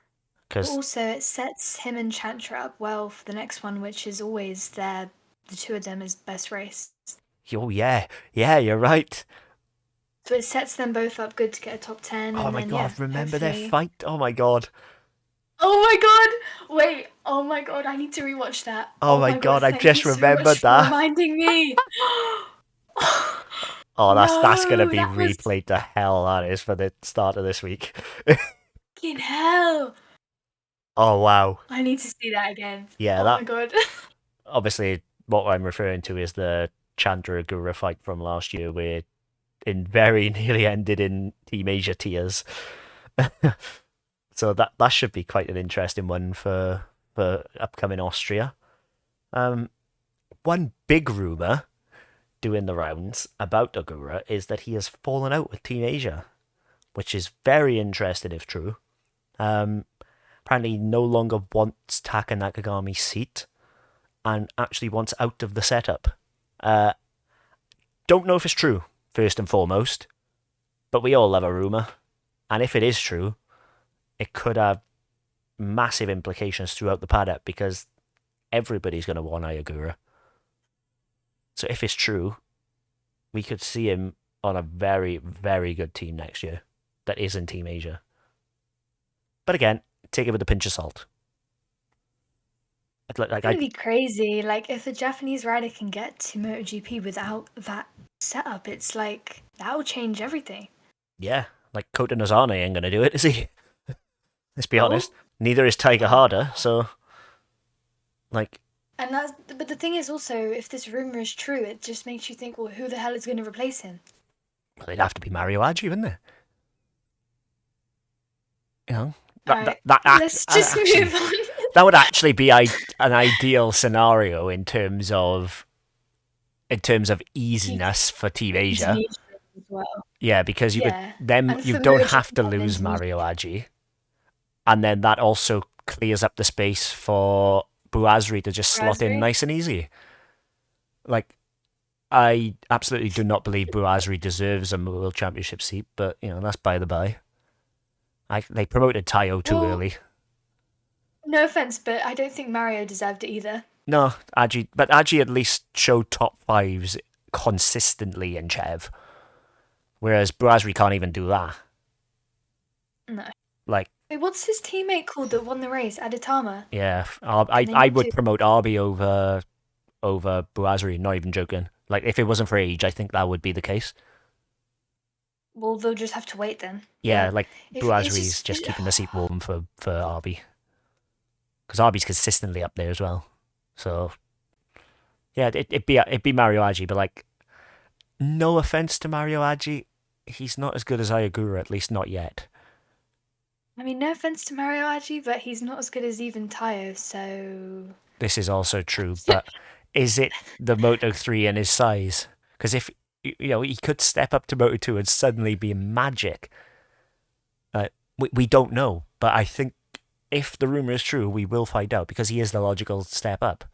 But Because, also, it sets him and Chantra up well for the next one, which is always the two of them as best race. oh yeah, you're right. So it sets them both up good to get a top 10. Oh and my then, god, remember their hopefully- fight? Oh my god. Oh my god! Wait, oh my god, I need to rewatch that. Oh my god, I thank just you so remembered much for that. reminding me. Oh, that's gonna No, be that was- replayed to hell, that is, for the start of this week. Fucking hell! Oh wow. I need to see that again. Yeah, oh that my god. obviously what I'm referring to is the Chandra Agura fight from last year, where it very nearly ended in Team Asia tears. So that should be quite an interesting one for upcoming Austria. One big rumor doing the rounds about Agura is that he has fallen out with Team Asia, which is very interesting if true. Apparently he no longer wants Taka Nakagami's seat and actually wants out of the setup. Don't know if it's true. first and foremost, but we all love a rumor. And if it is true, it could have massive implications throughout the paddock because everybody's going to want Ayagura. So if it's true, we could see him on a very, very good team next year that is in Team Asia. But again, take it with a pinch of salt. It's gonna be crazy. Like, if a Japanese rider can get to MotoGP without that setup, it's like that will change everything. Yeah, like Kota Nozane ain't gonna do it, is he? Let's be No. honest. Neither is Tiger Harder, so like. And but the thing is also, if this rumor is true, it just makes you think, well, who the hell is going to replace him? Well, it'd have to be Mario Aggi, wouldn't it? You know, let's just move on. That would actually be an ideal scenario in terms of easiness for Team Asia. As well. Yeah, because you don't have to lose Mario Aggi, and then that also clears up the space for Buasri to just slot in nice and easy. Like, I absolutely do not believe Buasri deserves a World Championship seat, but that's by the by. They promoted Tayo too early. No offense, but I don't think Mario deserved it either. No, Aggi at least showed top fives consistently in Chev, whereas Buasri can't even do that. No. Like, wait, what's his teammate called that won the race? Aditama. Yeah, I would promote Arby over Buasri. Not even joking. Like, if it wasn't for age, I think that would be the case. Well, they'll just have to wait then. Yeah, like Buasri's just keeping the seat warm for Arby, because Arby's consistently up there as well. So yeah, it'd be Mario Aggi, but like, no offense to Mario Aggi, he's not as good as Ayagura, at least not yet. I mean, no offense to Mario Aggi, but he's not as good as even Tayo, so. This is also true, but is it the Moto3 and his size? Because if he could step up to Moto2 and suddenly be magic. We don't know, but I think if the rumor is true, we will find out because he is the logical step up.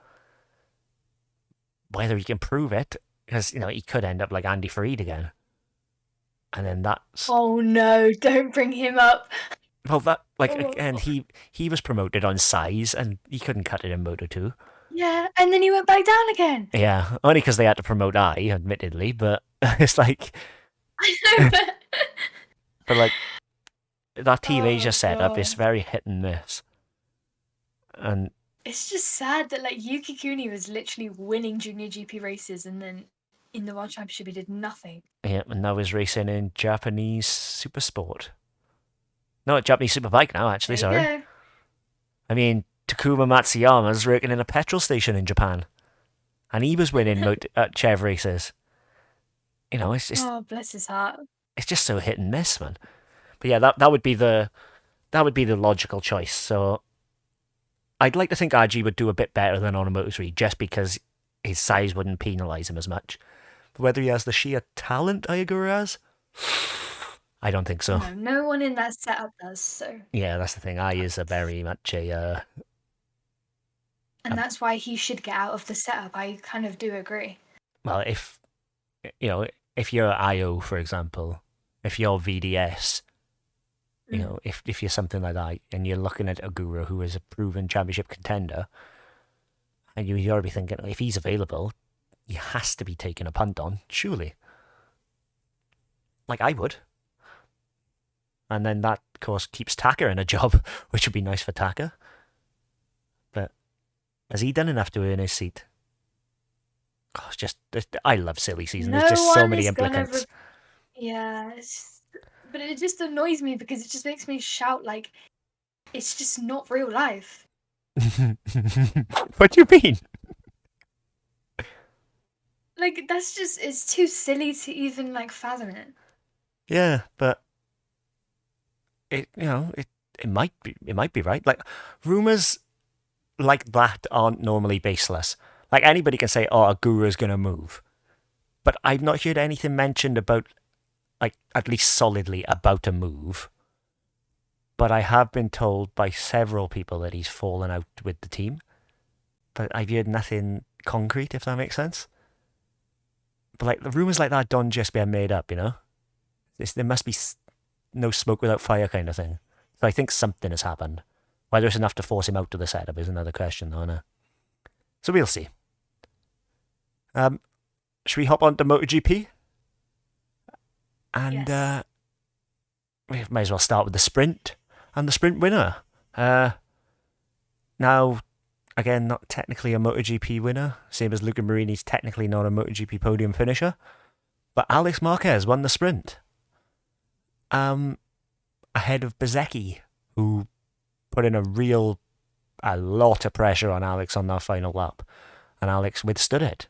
Whether he can prove it, because he could end up like Andy Farid again, and then that's. Oh no! Don't bring him up. Well, again, he was promoted on size, and he couldn't cut it in Moto2. Yeah, and then he went back down again. Yeah, only because they had to promote admittedly, but it's like. I know, but like, that Team Asia setup is very hit and miss, and it's just sad that like Yuki Kuni was literally winning junior GP races, and then in the World Championship he did nothing. Yeah, and now he's racing in Japanese Super Sport. No, Japanese Superbike now, actually, sorry. Go. I mean, Takuma Matsuyama's working in a petrol station in Japan. And he was winning Chev races. It's just. Oh, bless his heart. It's just so hit and miss, man. But yeah, that would be the logical choice. So I'd like to think Aggi would do a bit better than on a Moto3 just because his size wouldn't penalise him as much. But whether he has the sheer talent Ayagura has, I don't think so. No one in that setup does, so. Yeah, that's the thing. I is a very much a. And that's why he should get out of the setup. I kind of do agree. Well, if you're IO, for example, if you're VDS, if you're something like that, and you're looking at a guru who is a proven championship contender, and you ought to be thinking, if he's available, he has to be taking a punt on, surely. Like I would. And then that, of course, keeps Taka in a job, which would be nice for Taka. But has he done enough to earn his seat? Oh, it's just, I love silly season. There's just so many implicants. Yeah, but it just annoys me because it just makes me shout like, it's just not real life. What do you mean? Like, it's too silly to even like fathom it. Yeah, but it might be right. Like, rumors like that aren't normally baseless. Like, anybody can say, oh, a guru's going to move. But I've not heard anything mentioned about, like, at least solidly about a move. But I have been told by several people that he's fallen out with the team. But I've heard nothing concrete, if that makes sense. But like the rumors like that don't just get made up, you know. There must be no smoke without fire kind of thing. So I think something has happened. Whether it's enough to force him out of the setup is another question, though. No? So we'll see. Should we hop on to MotoGP? And Yes. we might as well start with the sprint and the sprint winner. Now, again, not technically a MotoGP winner, same as Luca Marini's technically not a MotoGP podium finisher, but Alex Marquez won the sprint. Ahead of Bezzecchi, who put in a lot of pressure on Alex on that final lap, and Alex withstood it.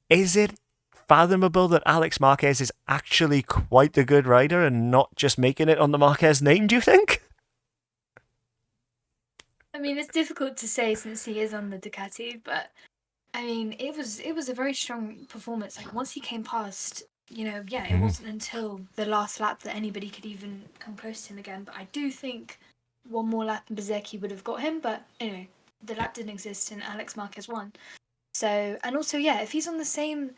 Is it fathomable that Alex Marquez is actually quite a good rider and not just making it on the Marquez name, do you think? I mean, it's difficult to say since he is on the Ducati, but I mean, it was a very strong performance. Like once he came past, it wasn't until the last lap that anybody could even come close to him again. But I do think one more lap and Bezzecchi would have got him. But anyway, the lap didn't exist and Alex Marquez won. So, and also, yeah, if he's on the same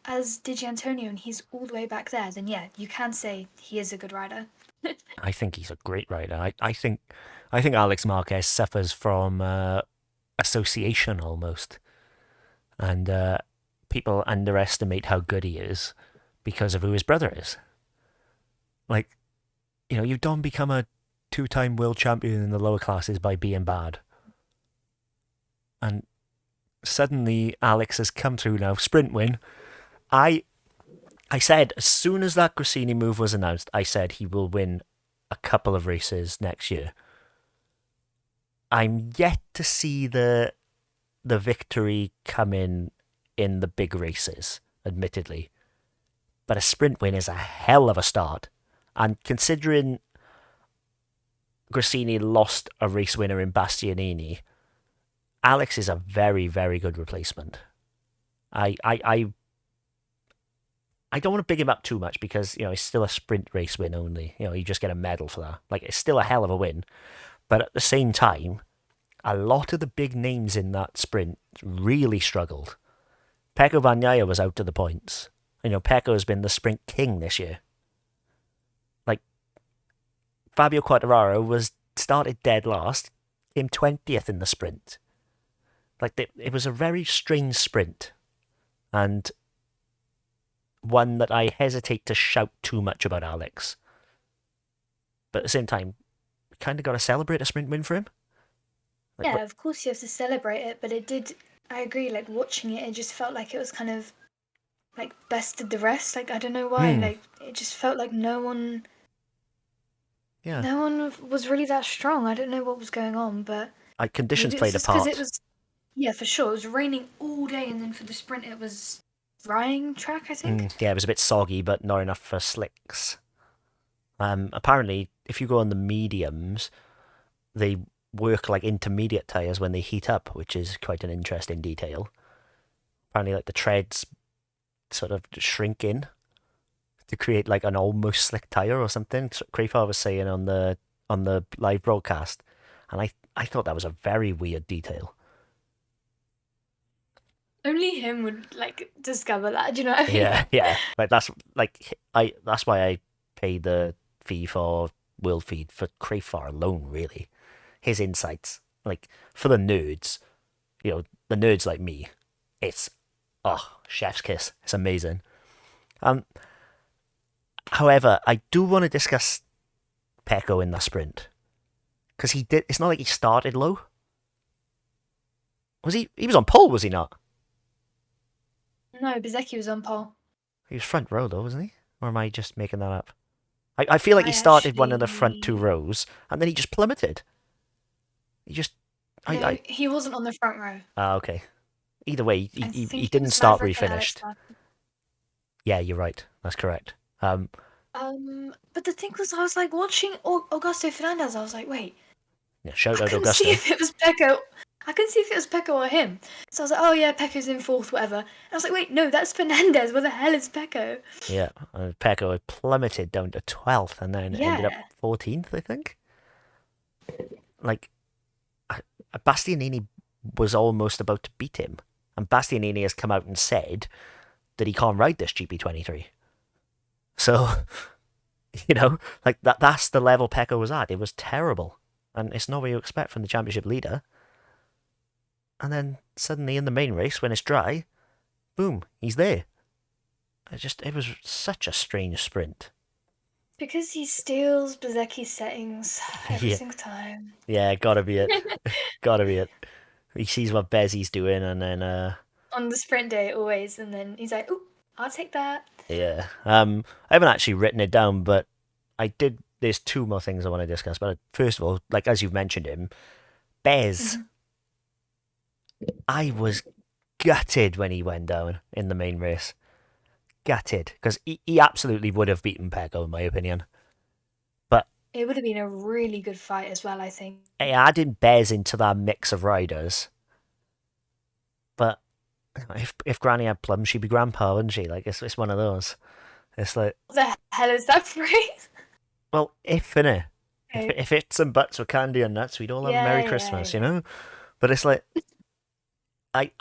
as Digi Antonio and he's all the way back there, then yeah, you can say he is a good rider. I think he's a great rider. I think Alex Marquez suffers from association almost, and people underestimate how good he is because of who his brother is. Like, you don't become a two-time world champion in the lower classes by being bad. And suddenly Alex has come through now, sprint win. I said as soon as that Grassini move was announced, I said he will win a couple of races next year. I'm yet to see the victory come in the big races, admittedly. But a sprint win is a hell of a start. And considering Grassini lost a race winner in Bastianini, Alex is a very, very good replacement. I don't want to big him up too much because, it's still a sprint race win only. You just get a medal for that. Like, it's still a hell of a win. But at the same time, a lot of the big names in that sprint really struggled. Pecco Bagnaia was out of the points. Pecco has been the sprint king this year. Like, Fabio Quartararo started dead last, came 20th in the sprint. Like, it was a very strange sprint. And one that I hesitate to shout too much about Alex. But at the same time, kind of got to celebrate a sprint win for him. Like, Yeah, of course you have to celebrate it, but I agree, like watching it just felt like it was kind of like bested the rest. Like I don't know why, like it just felt like no one was really that strong. I don't know what was going on, but conditions maybe played a just because part. it was, yeah, for sure. It was raining all day, and then for the sprint it was drying track, I think. Yeah, it was a bit soggy, but not enough for slicks. Apparently, if you go on the mediums, they work like intermediate tyres when they heat up, which is quite an interesting detail. Apparently, like the treads sort of shrink in to create like an almost slick tyre or something. Crafar was saying on the live broadcast, and I thought that was a very weird detail. Only him would like discover that. Do you know what I mean? Yeah. That's why I pay the fee for World Feed for Crafar alone. Really, his insights, like for the nerds, the nerds like me, it's chef's kiss. It's amazing. However, I do want to discuss Pecco in the sprint because he did. It's not like he started low. Was he? He was on pole, was he not? No, Bezzecchi was on pole. He was front row though, wasn't he? Or am I just making that up? I feel like he started one of the front two rows and then he just plummeted. He wasn't on the front row. Okay. Either way, he didn't start where he finished. Yeah, you're right. That's correct. But the thing was, I was like watching Augusto Fernandez. I was like, wait. Yeah, shout out Augusto. I couldn't see if it was Pecco. I couldn't see if it was Pecco or him. So I was like, oh yeah, Pecco's in fourth, whatever. And I was like, wait, no, that's Fernandez. Where the hell is Pecco? Yeah, Pecco had plummeted down to 12th and then ended up 14th, I think. Like, Bastianini was almost about to beat him. And Bastianini has come out and said that he can't ride this GP23. So, like that's the level Pecco was at. It was terrible. And it's not what you expect from the championship leader. And then suddenly in the main race, when it's dry, boom, he's there. It was such a strange sprint. Because he steals Bezecchi's settings every Yeah. single time. Yeah, gotta be it. Gotta be it. He sees what Bezzy's doing, and then On the sprint day, always, and then he's like, "Ooh, I'll take that." yeah. I haven't actually written it down, but I did. There's two more things I want to discuss. But first of all, like as you've mentioned him, Bez. I was gutted when he went down in the main race. Gutted because he absolutely would have beaten Pecco in my opinion. But It would have been a really good fight as well, I think. adding Bez into that mix of riders. But if Granny had plums, she'd be Grandpa, wouldn't she? Like it's one of those. It's like, What the hell is that phrase? well, if innit, Okay. if it's and buts with candy and nuts, we'd all have a Merry Yeah, Christmas, yeah. you know. But it's like,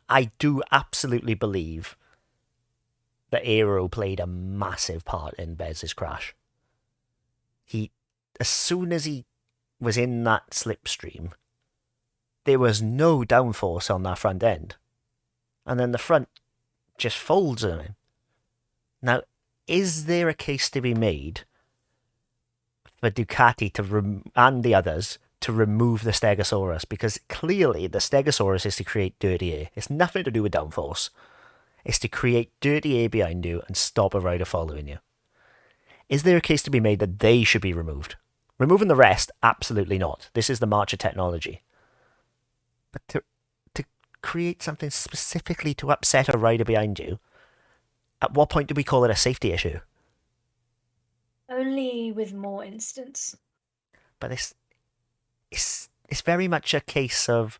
I do absolutely believe that Aero played a massive part in Bez's crash. As soon as he was in that slipstream, there was no downforce on that front end. And then the front just folds on him. Now, is there a case to be made for Ducati and the others to remove the Stegosaurus? Because clearly the Stegosaurus is to create dirty air. It's nothing to do with downforce. It's to create dirty air behind you and stop a rider following you. Is there a case to be made that they should be removed? Removing the rest, absolutely not. This is the march of technology. But to create something specifically to upset a rider behind you, at what point do we call it a safety issue? Only with more instance. But it's very much a case of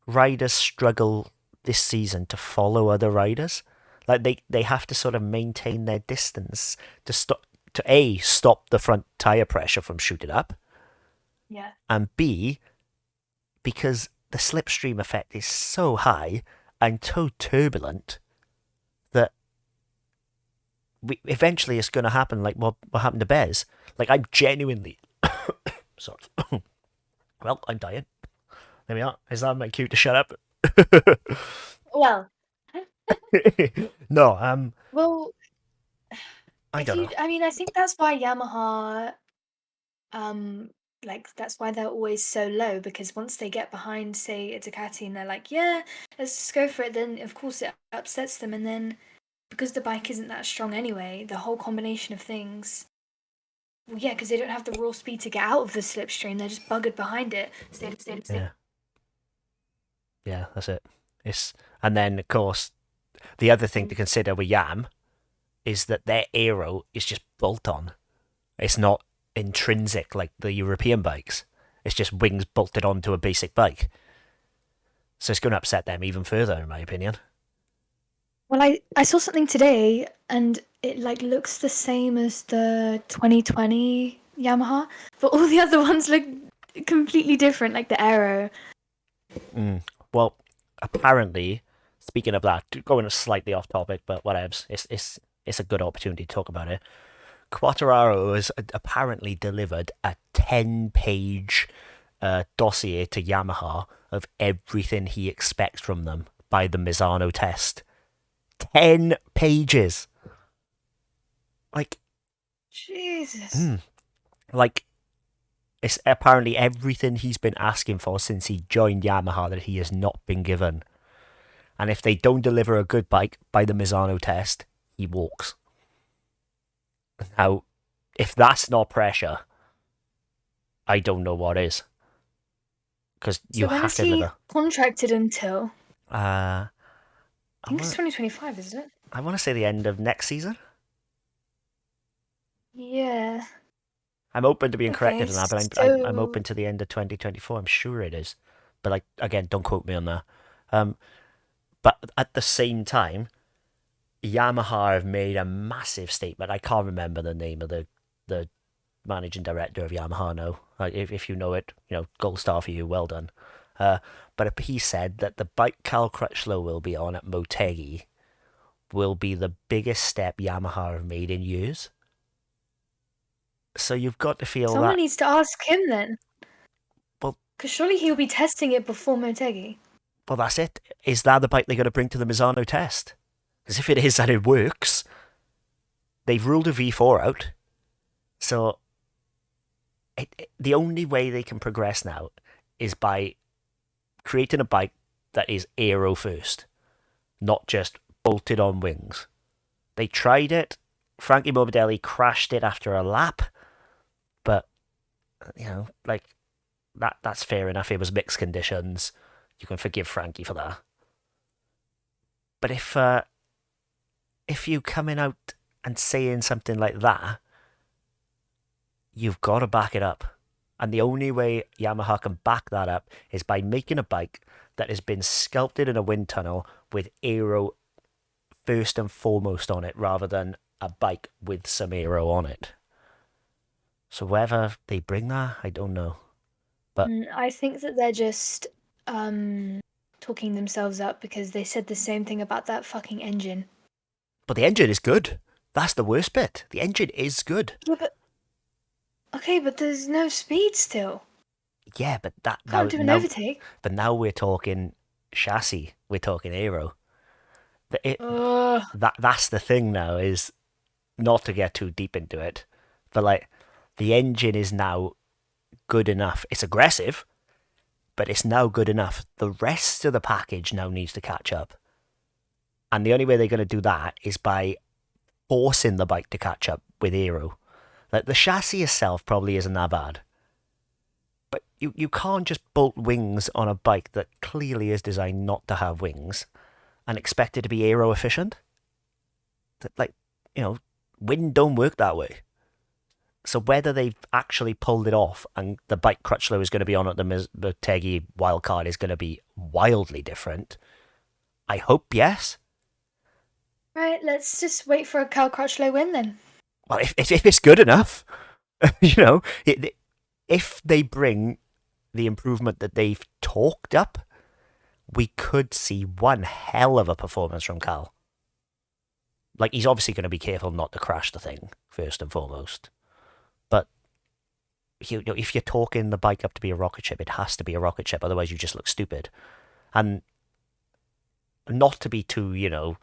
riders struggle this season to follow other riders. Like they have to sort of maintain their distance to stop the front tire pressure from shooting up, Yeah. and B, because the slipstream effect is so high and so turbulent that eventually it's going to happen like what happened to Bez. Like I'm genuinely sorry. Well, I'm dying. There we are. Is that my cue to shut up? Well, No, well, I don't know. I mean, I think that's why Yamaha, like that's why they're always so low, because once they get behind, say, a Ducati, and they're like, yeah, let's just go for it, then of course it upsets them, and then because the bike isn't that strong anyway, the whole combination of things. Well, yeah, because they don't have the raw speed to get out of the slipstream, they're just buggered behind it. Yeah. Yeah, that's it. And then of course the other thing to consider with Yam is that their aero is just bolt on. It's not intrinsic like the European bikes. It's just wings bolted onto a basic bike. So it's going to upset them even further, in my opinion. Well, I saw something today, and it like looks the same as the 2020 Yamaha, but all the other ones look completely different, like the aero. Well, apparently, speaking of that, going slightly off topic, but whatever, it's a good opportunity to talk about it. Quattararo has apparently delivered a 10-page dossier to Yamaha of everything he expects from them by the Misano test. 10 pages. Like, Jesus. like, it's apparently everything he's been asking for since he joined Yamaha that he has not been given. And if they don't deliver a good bike by the Misano test, he walks. Now, if that's not pressure, I don't know what is. Because you So when have is to he deliver. contracted until? I I think it's 2025, isn't it? want to say the end of next season. Yeah. I'm open to being corrected Okay, on that, but I'm so open to the end of 2024. I'm sure it is. But like again, don't quote me on that. But at the same time, Yamaha have made a massive statement. I can't remember the name of the managing director of Yamaha now. Like if you know it, gold star for you, well done. But but he said that the bike Cal Crutchlow will be on at Motegi will be the biggest step Yamaha have made in years. So you've got to feel Someone that. needs to ask him then. Well, because surely he'll be testing it before Motegi. well, that's it. Is that the bike they're going to bring to the Misano test? Because if it is and it works, they've ruled a V4 out. So the only way they can progress now is by creating a bike that is aero first, not just bolted on wings. They tried it. Frankie Morbidelli crashed it after a lap, but like that's fair enough. It was mixed conditions. You can forgive Frankie for that. But if you coming out and saying something like that, you've got to back it up. And the only way Yamaha can back that up is by making a bike that has been sculpted in a wind tunnel with aero first and foremost on it, rather than a bike with some aero on it. So whether they bring that, I don't know. But I think that they're just talking themselves up because they said the same thing about that fucking engine. But the engine is good. That's the worst bit. The engine is good. Yeah, but okay, but there's no speed still. Yeah, but Can't do an overtake. But now we're talking chassis. We're talking aero. That's the thing now, is not to get too deep into it, but like the engine is now good enough. It's aggressive, but it's now good enough. The rest of the package now needs to catch up. And the only way they're going to do that is by forcing the bike to catch up with aero. Like the chassis itself probably isn't that bad. But you can't just bolt wings on a bike that clearly is designed not to have wings and expect it to be aero efficient. Like, wind don't work that way. So whether they've actually pulled it off and the bike Crutchlow is going to be on at the Motegi wildcard is going to be wildly different, I hope yes. Right, let's just wait for a Cal Crutchlow win then. Well, if it's good enough, if they bring the improvement that they've talked up, we could see one hell of a performance from Cal. Like, he's obviously going to be careful not to crash the thing, first and foremost. But if you're talking the bike up to be a rocket ship, it has to be a rocket ship, otherwise you just look stupid. And not to be too,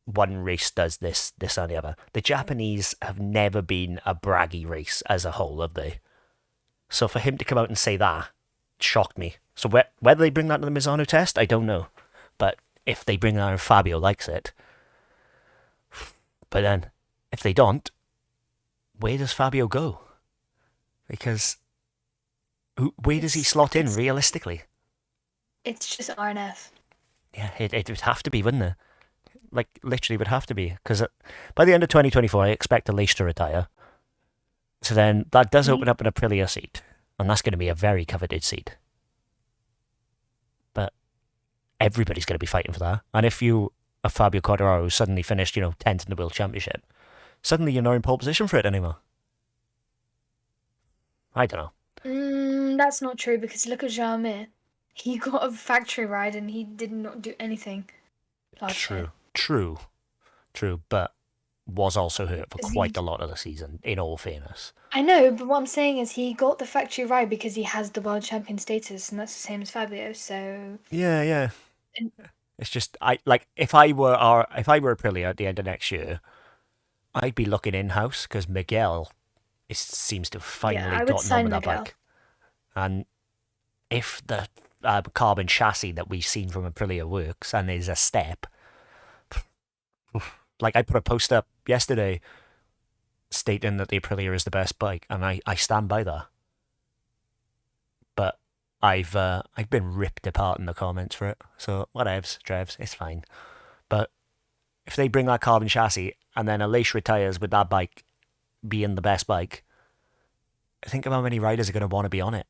one race does this and the other. The Japanese have never been a braggy race as a whole, have they? So for him to come out and say that shocked me. So whether they bring that to the Misano test, I don't know. But if they bring that and Fabio likes it, but then if they don't, where does Fabio go? Because where does he slot in realistically? It's just RNF. Yeah, it would have to be, wouldn't it? Like, literally would have to be. Because by the end of 2024, I expect Aleix to retire. So then that does open up an Aprilia seat. And that's going to be a very coveted seat. But everybody's going to be fighting for that. And if you, a Fabio Quartararo, suddenly finished, 10th in the World Championship, suddenly you're not in pole position for it anymore. I don't know. That's not true, because look at Jean Mir. He got a factory ride and he did not do anything last year. True. But was also hurt for quite a lot of the season, in all fairness. I know, but what I'm saying is he got the factory ride because he has the world champion status, and that's the same as Fabio, so... Yeah. It's just, if I were Aprilia at the end of next year, I'd be looking in-house, because Miguel seems to have finally gotten on with that bike. And if the carbon chassis that we've seen from Aprilia works and is a step... Like, I put a post up yesterday stating that the Aprilia is the best bike, and I stand by that. But I've been ripped apart in the comments for it, so whatevs, Trevs, it's fine. But if they bring that carbon chassis and then Aleix retires with that bike being the best bike, think of how many riders are going to want to be on it.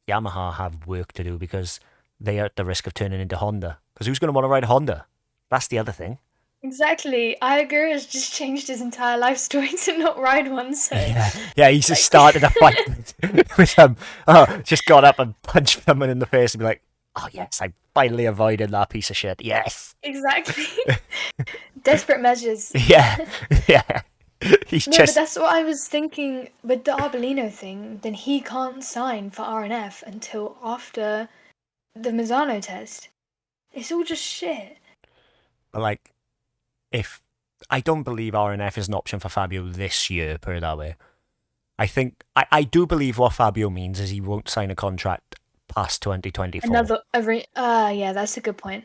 Yamaha have work to do because they are at the risk of turning into Honda. Because who's going to want to ride a Honda? That's the other thing. Exactly. Iger has just changed his entire life story to not ride one, so Yeah, he's just like started a fight with just got up and punched someone in the face and be like, oh yes, I finally avoided that piece of shit. Yes. exactly. Desperate measures. Yeah, yeah. He's No, but just that's what I was thinking with the Arbolino thing. Then he can't sign for RNF until after the Mazzano test. It's all just shit. like, if I don't believe RNF is an option for Fabio this year, put it that way. I do believe what Fabio means is he won't sign a contract past 2024. Yeah, that's a good point.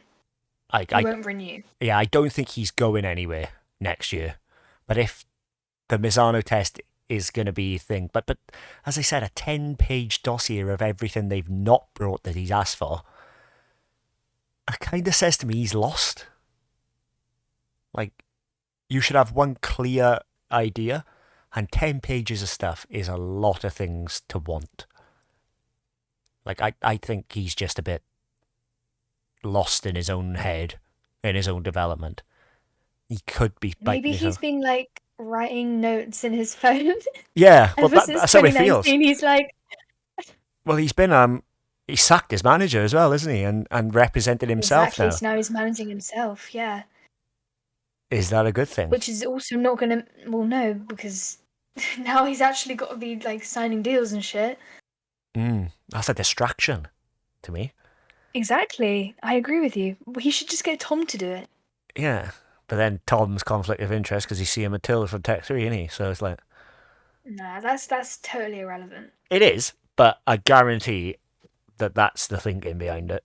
Like He won't renew. I don't think he's going anywhere next year. But if the Misano test is going to be a thing, but as I said, a 10-page dossier of everything they've not brought that he's asked for, it kind of says to me he's lost. Like, you should have one clear idea, and 10 pages of stuff is a lot of things to want. Like, I think he's just a bit lost in his own head, in his own development. He could be biting Maybe his he's own. been like writing notes in his phone Yeah, well, ever since that's how he feels. 2019. He's like, Well, he sacked his manager as well, isn't he? And represented himself exactly. now. So now he's managing himself. Yeah, Is that a good thing? which is also not gonna. Well, no, because now he's actually got to be like signing deals and shit. That's a distraction to me. Exactly. I agree with you. He should just get Tom to do it. Yeah, but then Tom's conflict of interest because he's seeing Matilda from Tech 3, isn't he? So it's like, Nah, that's totally irrelevant. it is, but I guarantee that that's the thinking behind it.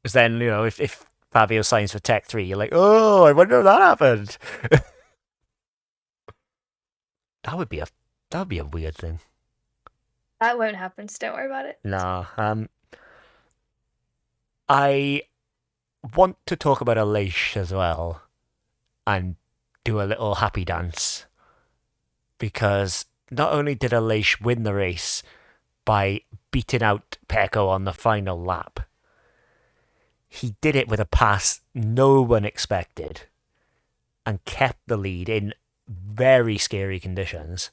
Because then, if Fabio signs for Tech 3, you're like, oh, I wonder if that happened. that would be a weird thing. That won't happen, so don't worry about it. Nah. I want to talk about Alish as well and do a little happy dance. Because not only did Alish win the race by beating out Pecco on the final lap, he did it with a pass no one expected and kept the lead in very scary conditions.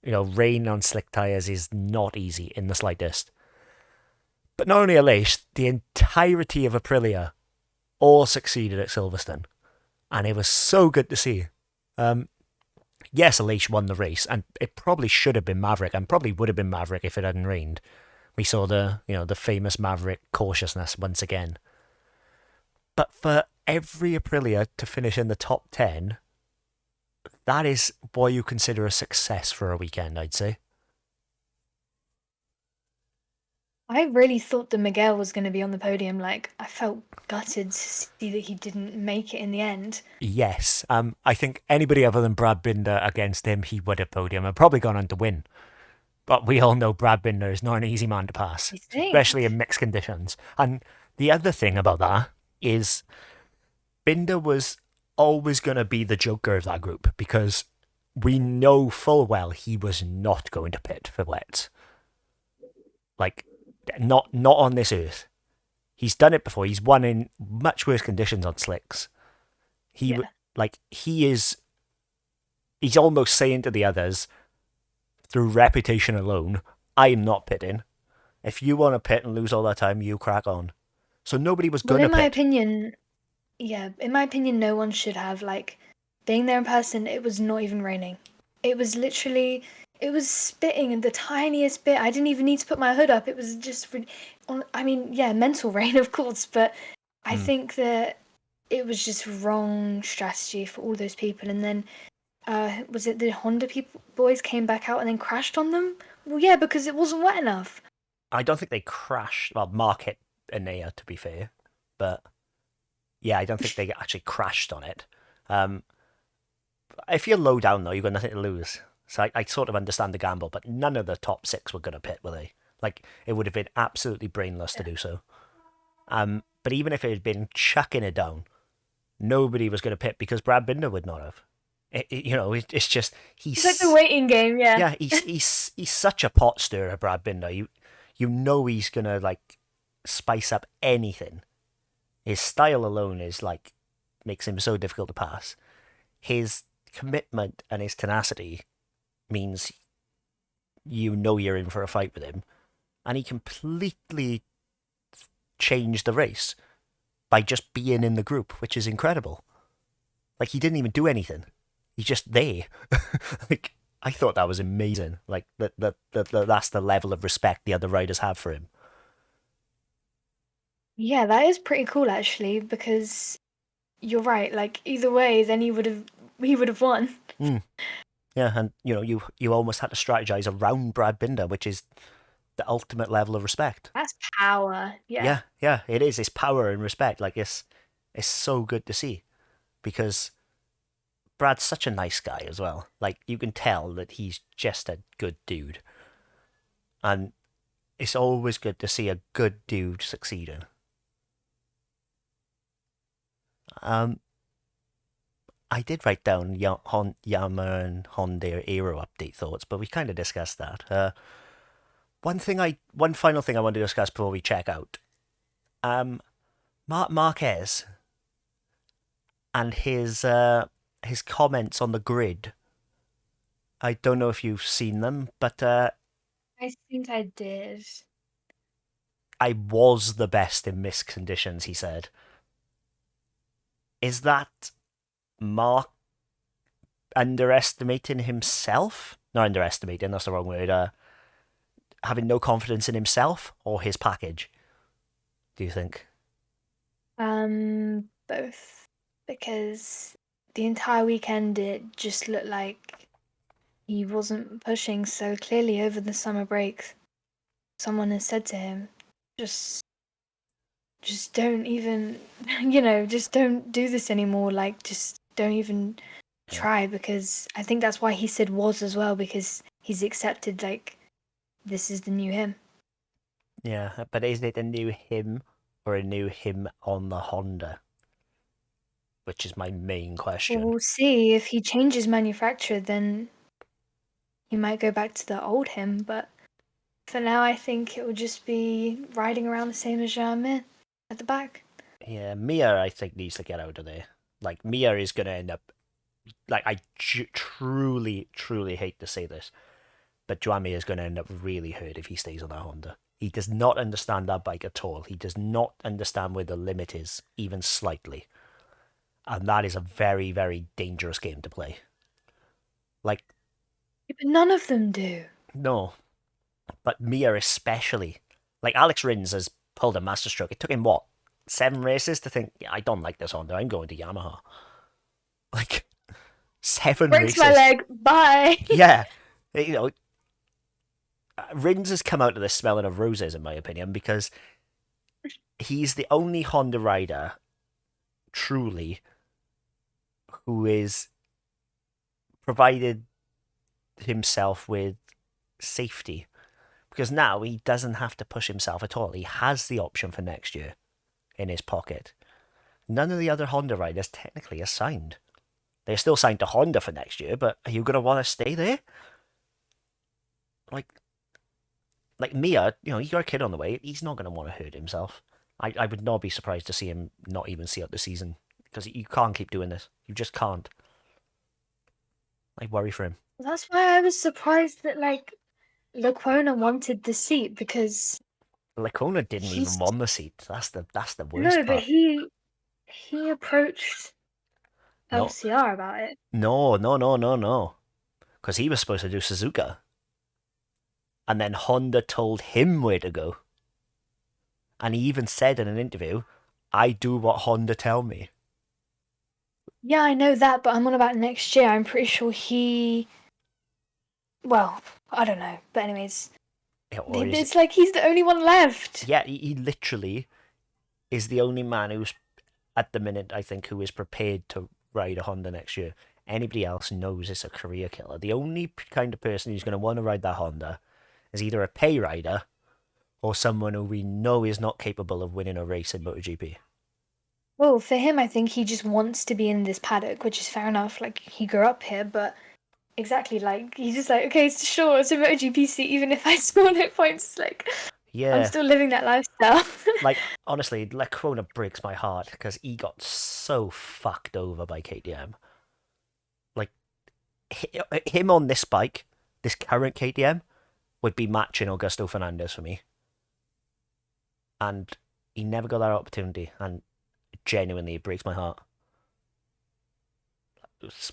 Rain on slick tyres is not easy in the slightest. But not only Alish, the entirety of Aprilia all succeeded at Silverstone. And it was so good to see. Yes, Alish won the race, and it probably should have been Maverick, and probably would have been Maverick if it hadn't rained. We saw the famous Maverick cautiousness once again. But for every Aprilia to finish in the top 10, that is what you consider a success for a weekend, I'd say. I really thought that Miguel was going to be on the podium. Like, I felt gutted to see that he didn't make it in the end. Yes, I think anybody other than Brad Binder against him, he would have podium and probably gone on to win. But we all know Brad Binder is not an easy man to pass, You think? especially in mixed conditions. And the other thing about that is Binder was always going to be the joker of that group because we know full well he was not going to pit for wets. Like, not on this earth. He's done it before. He's won in much worse conditions on slicks. He's almost saying to the others, through reputation alone, I am not pitting. If you want to pit and lose all that time, you crack on. So nobody was going to in my pit. opinion, no one should have, like, being there in person, it was not even raining. It was literally, it was spitting in the tiniest bit. I didn't even need to put my hood up. It was just, mental rain, of course, but I think that it was just wrong strategy for all those people. And then, was it the Honda boys came back out and then crashed on them? Well, yeah, because it wasn't wet enough. I don't think they crashed. Well, Mark hit Anea, to be fair. But, yeah, I don't think they actually crashed on it. If you're low down, though, you've got nothing to lose. So I sort of understand the gamble, but none of the top 6 were going to pit, were they? Like, it would have been absolutely brainless to do so. But even if it had been chucking it down, nobody was going to pit because Brad Binder would not have. It's just It's like the waiting game, yeah. Yeah, he's such a pot stirrer, Brad Binder. You know he's gonna like spice up anything. His style alone is like makes him so difficult to pass. His commitment and his tenacity means you know you're in for a fight with him. And he completely changed the race by just being in the group, which is incredible. Like, he didn't even do anything. He's just there. Like, I thought that was amazing. Like, that's the level of respect the other riders have for him. Yeah, that is pretty cool actually, because you're right. Like either way, then he would have won. Mm. Yeah, and you almost had to strategize around Brad Binder, which is the ultimate level of respect. That's power. Yeah. Yeah, it is. It's power and respect. Like it's so good to see because Brad's such a nice guy as well. Like you can tell that he's just a good dude, and it's always good to see a good dude succeeding. Um, I did write down Yama and Honda Aero update thoughts, but we kind of discussed that. One final thing I want to discuss before we check out. Mark Marquez and his comments on the grid. I don't know if you've seen them, but I think I did. I was the best in missed conditions, he said. Is that Mark underestimating himself? Not underestimating, that's the wrong word. Having no confidence in himself or his package, do you think? Both. Because the entire weekend it just looked like he wasn't pushing so clearly over the summer break. Someone has said to him, just don't even, just don't do this anymore. Like, just don't even try, because I think that's why he said was as well, because he's accepted, like, this is the new him. Yeah, but is it a new him or a new him on the Honda? Which is my main question. Well, we'll see. If he changes manufacturer, then he might go back to the old him, but for now, I think it will just be riding around the same as Jean at the back. Yeah, Mia, I think, needs to get out of there. Like, Mia is going to end up. Like, I truly, truly hate to say this, but Joami is going to end up really hurt if he stays on that Honda. He does not understand that bike at all. He does not understand where the limit is, even slightly. And that is a very, very dangerous game to play. Like, Yeah, but none of them do. no. But Mia especially. Like, Alex Rins has pulled a masterstroke. It took him, what, 7 races to think, yeah, I don't like this Honda. I'm going to Yamaha. Like, 7 Breaks races. my leg. Bye. Yeah. Rins has come out of this smelling of roses, in my opinion, because he's the only Honda rider, truly, who is provided himself with safety. Because now he doesn't have to push himself at all. He has the option for next year in his pocket. None of the other Honda riders technically are signed. They're still signed to Honda for next year, but are you going to want to stay there? Like Mia, you got a kid on the way. He's not going to want to hurt himself. I would not be surprised to see him not even see out the season, because you can't keep doing this. You just can't. I worry for him. That's why I was surprised that, like, Lequona wanted the seat, because Lecona didn't even he's want the seat. That's the worst no, but part. he approached No, LCR about it. no. Because he was supposed to do Suzuka. And then Honda told him where to go. And he even said in an interview, I do what Honda tell me. Yeah, I know that, but I'm on about next year. I'm pretty sure well, I don't know. But anyways, it's like he's the only one left. Yeah, he literally is the only man who's, at the minute, I think, who is prepared to ride a Honda next year. Anybody else knows it's a career killer. The only kind of person who's going to want to ride that Honda is either a pay rider or someone who we know is not capable of winning a race in MotoGP. Well, for him, I think he just wants to be in this paddock, which is fair enough. Like, he grew up here, but exactly, like, he's just like, okay, sure, it's a MotoGP seat, even if I spawn at points, like, I'm Yeah, still living that lifestyle. like honestly, Lecona breaks my heart because he got so fucked over by KTM. Like him on this bike, this current KTM would be matching Augusto Fernandez for me, and he never got that opportunity, and genuinely, it breaks my heart.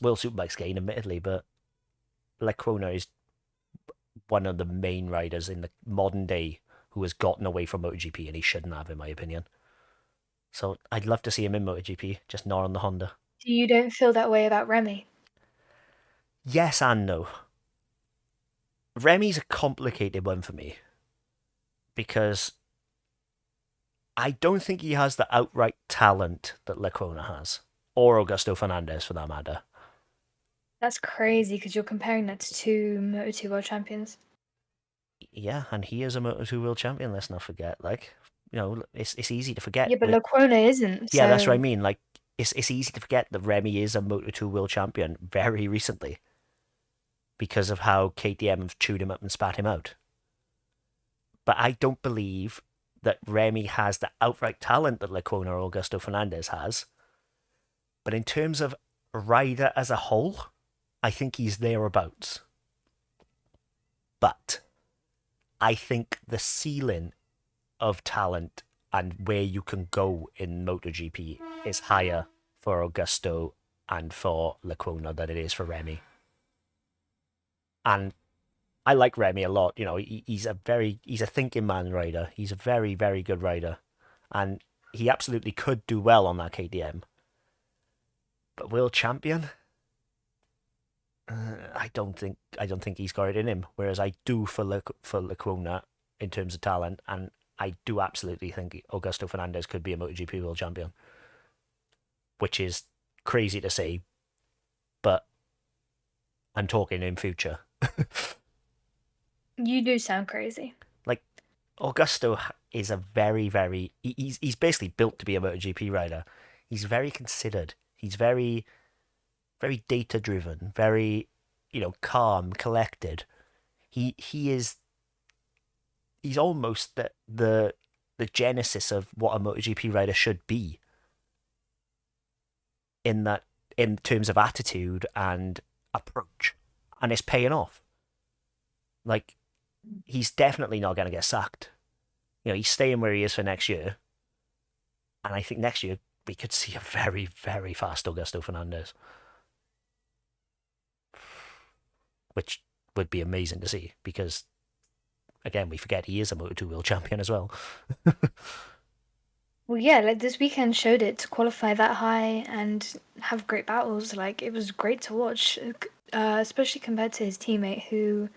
World Superbike's gain, admittedly, but Lecona is one of the main riders in the modern day who has gotten away from MotoGP, and he shouldn't have, in my opinion. So I'd love to see him in MotoGP, just not on the Honda. You don't feel that way about Remy? Yes and no. Remy's a complicated one for me because I don't think he has the outright talent that Lecona has, or Augusto Fernandez for that matter. That's crazy because you're comparing that to two Moto2 world champions. Yeah, and he is a Moto2 world champion, let's not forget. Like, it's easy to forget. Yeah, but Lecona isn't. Yeah, that's what I So mean. Like, it's easy to forget that Remy is a Moto2 world champion very recently because of how KTM have chewed him up and spat him out. But I don't believe that Remy has the outright talent that Lecona or Augusto Fernandez has. But in terms of rider as a whole, I think he's thereabouts. But I think the ceiling of talent and where you can go in MotoGP is higher for Augusto and for Lecona than it is for Remy. And I like Remy a lot. He's a thinking man rider. He's a very, very good rider. And he absolutely could do well on that KTM. But world champion? I don't think he's got it in him. Whereas I do for Lecona in terms of talent, and I do absolutely think Augusto Fernandez could be a MotoGP world champion, which is crazy to say, but I'm talking in future. you do sound crazy. Like Augusto is a very, very he's basically built to be a MotoGP rider. He's very considered. He's very, very data driven. Very, calm, collected. He's almost the genesis of what a MotoGP rider should be. In terms of attitude and approach, and it's paying off. Like he's definitely not going to get sacked. He's staying where he is for next year, and I think next year we could see a very, very fast Augusto Fernandez, which would be amazing to see because, again, we forget he is a Moto2 world champion as well. Well, yeah, like this weekend showed it to qualify that high and have great battles. Like it was great to watch, especially compared to his teammate, who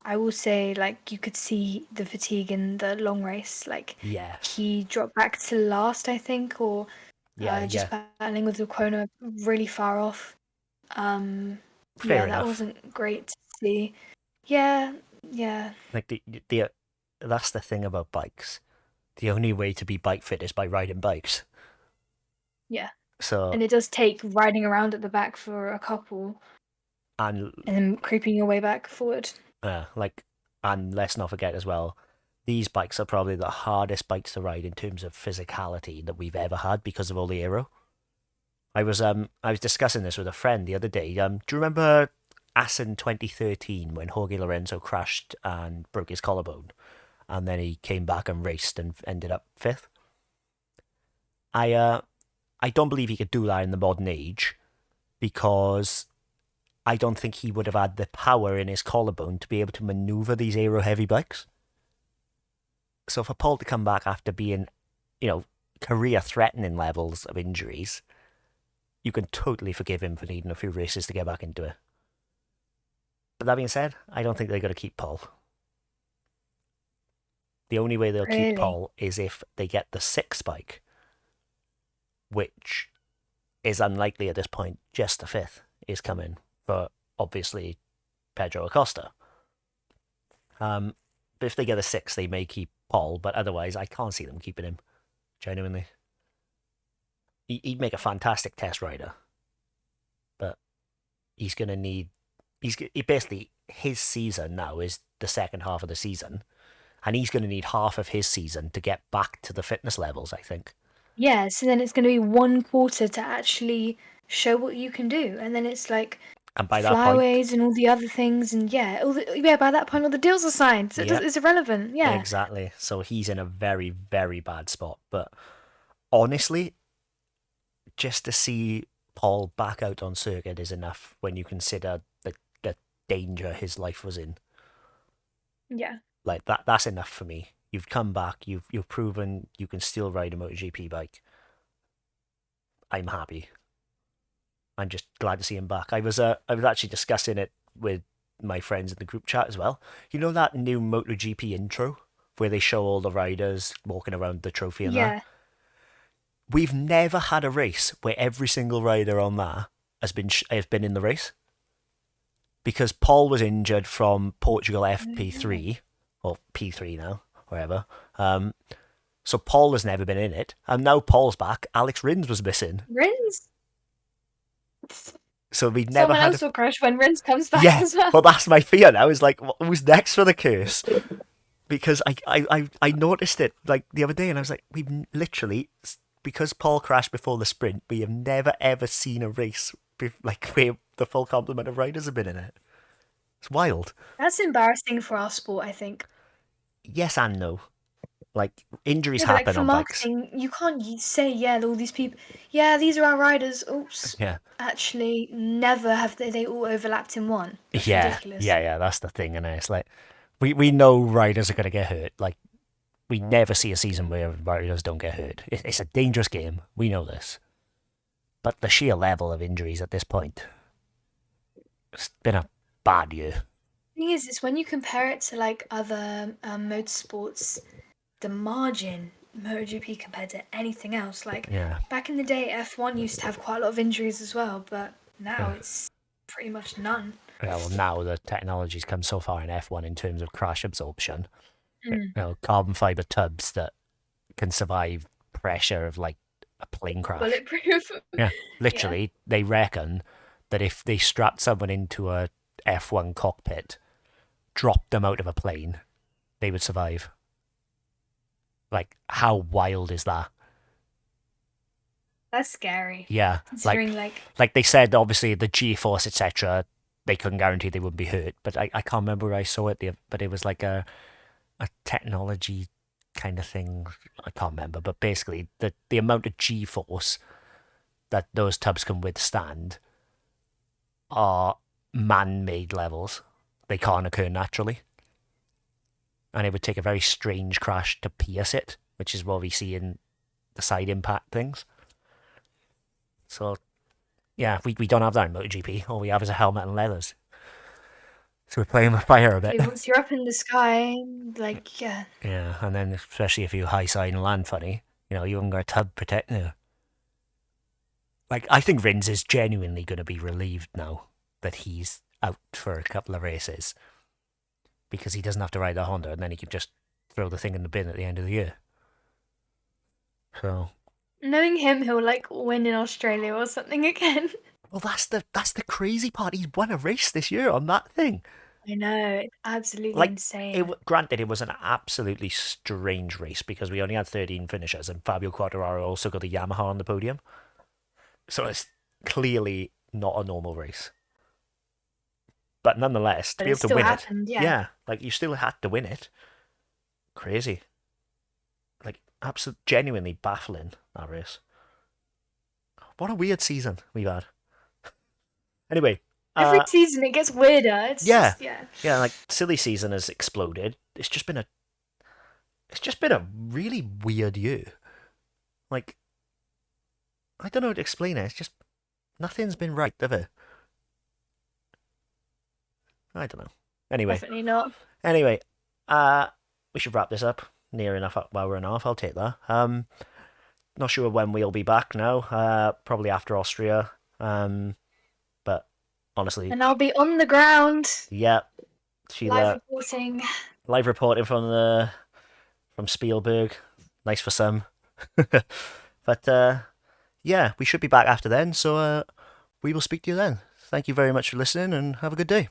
I will say, like you could see the fatigue in the long race. Like Yeah, he dropped back to last, I think, or yeah, just yeah. battling with Kona really far off. Fair Yeah, that enough. wasn't great to see. Yeah, yeah. Like the that's the thing about bikes. The only way to be bike fit is by riding bikes. Yeah. So And it does take riding around at the back for a couple and and then creeping your way back forward. like and let's not forget as well, these bikes are probably the hardest bikes to ride in terms of physicality that we've ever had because of all the aero. I was discussing this with a friend the other day. Do you remember Assen 2013 when Jorge Lorenzo crashed and broke his collarbone, and then he came back and raced and ended up fifth? I don't believe he could do that in the modern age because I don't think he would have had the power in his collarbone to be able to maneuver these aero heavy bikes. So for Paul to come back after being, career threatening levels of injuries, you can totally forgive him for needing a few races to get back into it. But that being said, I don't think they're going to keep Paul. The only way they'll keep Really? Paul is if they get the sixth bike, which is unlikely at this point. Just the fifth is coming for, obviously, Pedro Acosta. But if they get a sixth, they may keep Paul, but otherwise I can't see them keeping him, genuinely. He'd make a fantastic test rider, but he's going to need... He basically, his season now is the second half of the season, And he's going to need half of his season to get back to the fitness levels, I think. Yeah, so then it's going to be 1 quarter to actually show what you can do, and then it's like And by that point, flyaways and all the other things, and yeah, by that point all the deals are signed, so yeah, it's irrelevant. Yeah, exactly. So he's in a very, very bad spot. But honestly, just to see Paul back out on circuit is enough when you consider the danger his life was in. yeah. Like that's enough for me. You've come back, you've proven you can still ride a MotoGP bike. I'm happy. I'm just glad to see him back. I was actually discussing it with my friends in the group chat as well. You know that new MotoGP intro where they show all the riders walking around the trophy and that? Yeah. We've never had a race where every single rider on that has been in the race. Because Paul was injured from Portugal FP3, or P3 now, wherever. So Paul has never been in it, and now Paul's back. Alex Rins was missing, Rins. so we've never Someone had. else will crash when Rins comes back Yeah, as well. well, that's my fear now. Is like, who's next for the curse? Because I noticed it like the other day, and I was like, we've literally, because Paul crashed before the sprint, we have never ever seen a race like where the full complement of riders have been in it. It's wild. That's embarrassing for our sport, I think. Yes and no. Like injuries Yeah, but like happen for on bikes. marketing, you can't say, yeah, all these people, yeah, these are our riders. Oops. Yeah. Actually, never have they all overlapped in one. That's Yeah, ridiculous. yeah. That's the thing, and it's like we know riders are gonna get hurt. Like we never see a season where riders don't get hurt. It's a dangerous game. We know this, but the sheer level of injuries at this point, it's been a bad year. Thing is when you compare it to like other motorsports, the margin MotoGP compared to anything else, like Yeah, back in the day, F1 used to have quite a lot of injuries as well, but now yeah. it's pretty much none. Yeah, well, now the technology's come so far in F1 in terms of crash absorption. Mm. Carbon fiber tubs that can survive pressure of like a plane crash. Bulletproof. Yeah, Yeah. literally, they reckon that if they strapped someone into a F1 cockpit, dropped them out of a plane, they would survive. Like, how wild is that? That's scary. Yeah, Considering like they said, obviously the G-force, etc. They couldn't guarantee they wouldn't be hurt, but I can't remember where I saw it. But it was like a technology kind of thing. I can't remember, but basically the amount of G-force that those tubs can withstand are man-made levels. They can't occur naturally. And it would take a very strange crash to pierce it, which is what we see in the side impact things. So, yeah, we don't have that in MotoGP. All we have is a helmet and leathers. So we're playing with fire a bit. once you're up in the sky, like, yeah. Yeah, and then especially if you high side and land funny, you haven't got a tub protecting you. Like, I think Rins is genuinely going to be relieved now that he's out for a couple of races because he doesn't have to ride the Honda, and then he can just throw the thing in the bin at the end of the year. So, Knowing him, he'll like win in Australia or something again. well, that's the crazy part. He's won a race this year on that thing. I know, it's absolutely Like, insane. granted, it was an absolutely strange race because we only had 13 finishers, and Fabio Quartararo also got a Yamaha on the podium. So it's clearly not a normal race. But nonetheless, to But be it able to still win happened, it, yeah. like you still had to win it. Crazy, like absolute, genuinely baffling that race. What a weird season we've had. Anyway, Every season it gets weirder. It's yeah, just, yeah. yeah, like silly season has exploded. It's just been a really weird year. Like, I don't know how to explain it. It's just nothing's been right, have it? I don't know. Anyway, Definitely not. Anyway, we should wrap this up. Near enough hour and a half. I'll take that. Not sure when we'll be back now. Probably after Austria. But honestly, And I'll be on the ground, yeah, live Sheila, reporting. live reporting from Spielberg. Nice for some. But yeah, we should be back after then. So we will speak to you then. Thank you very much for listening, and have a good day.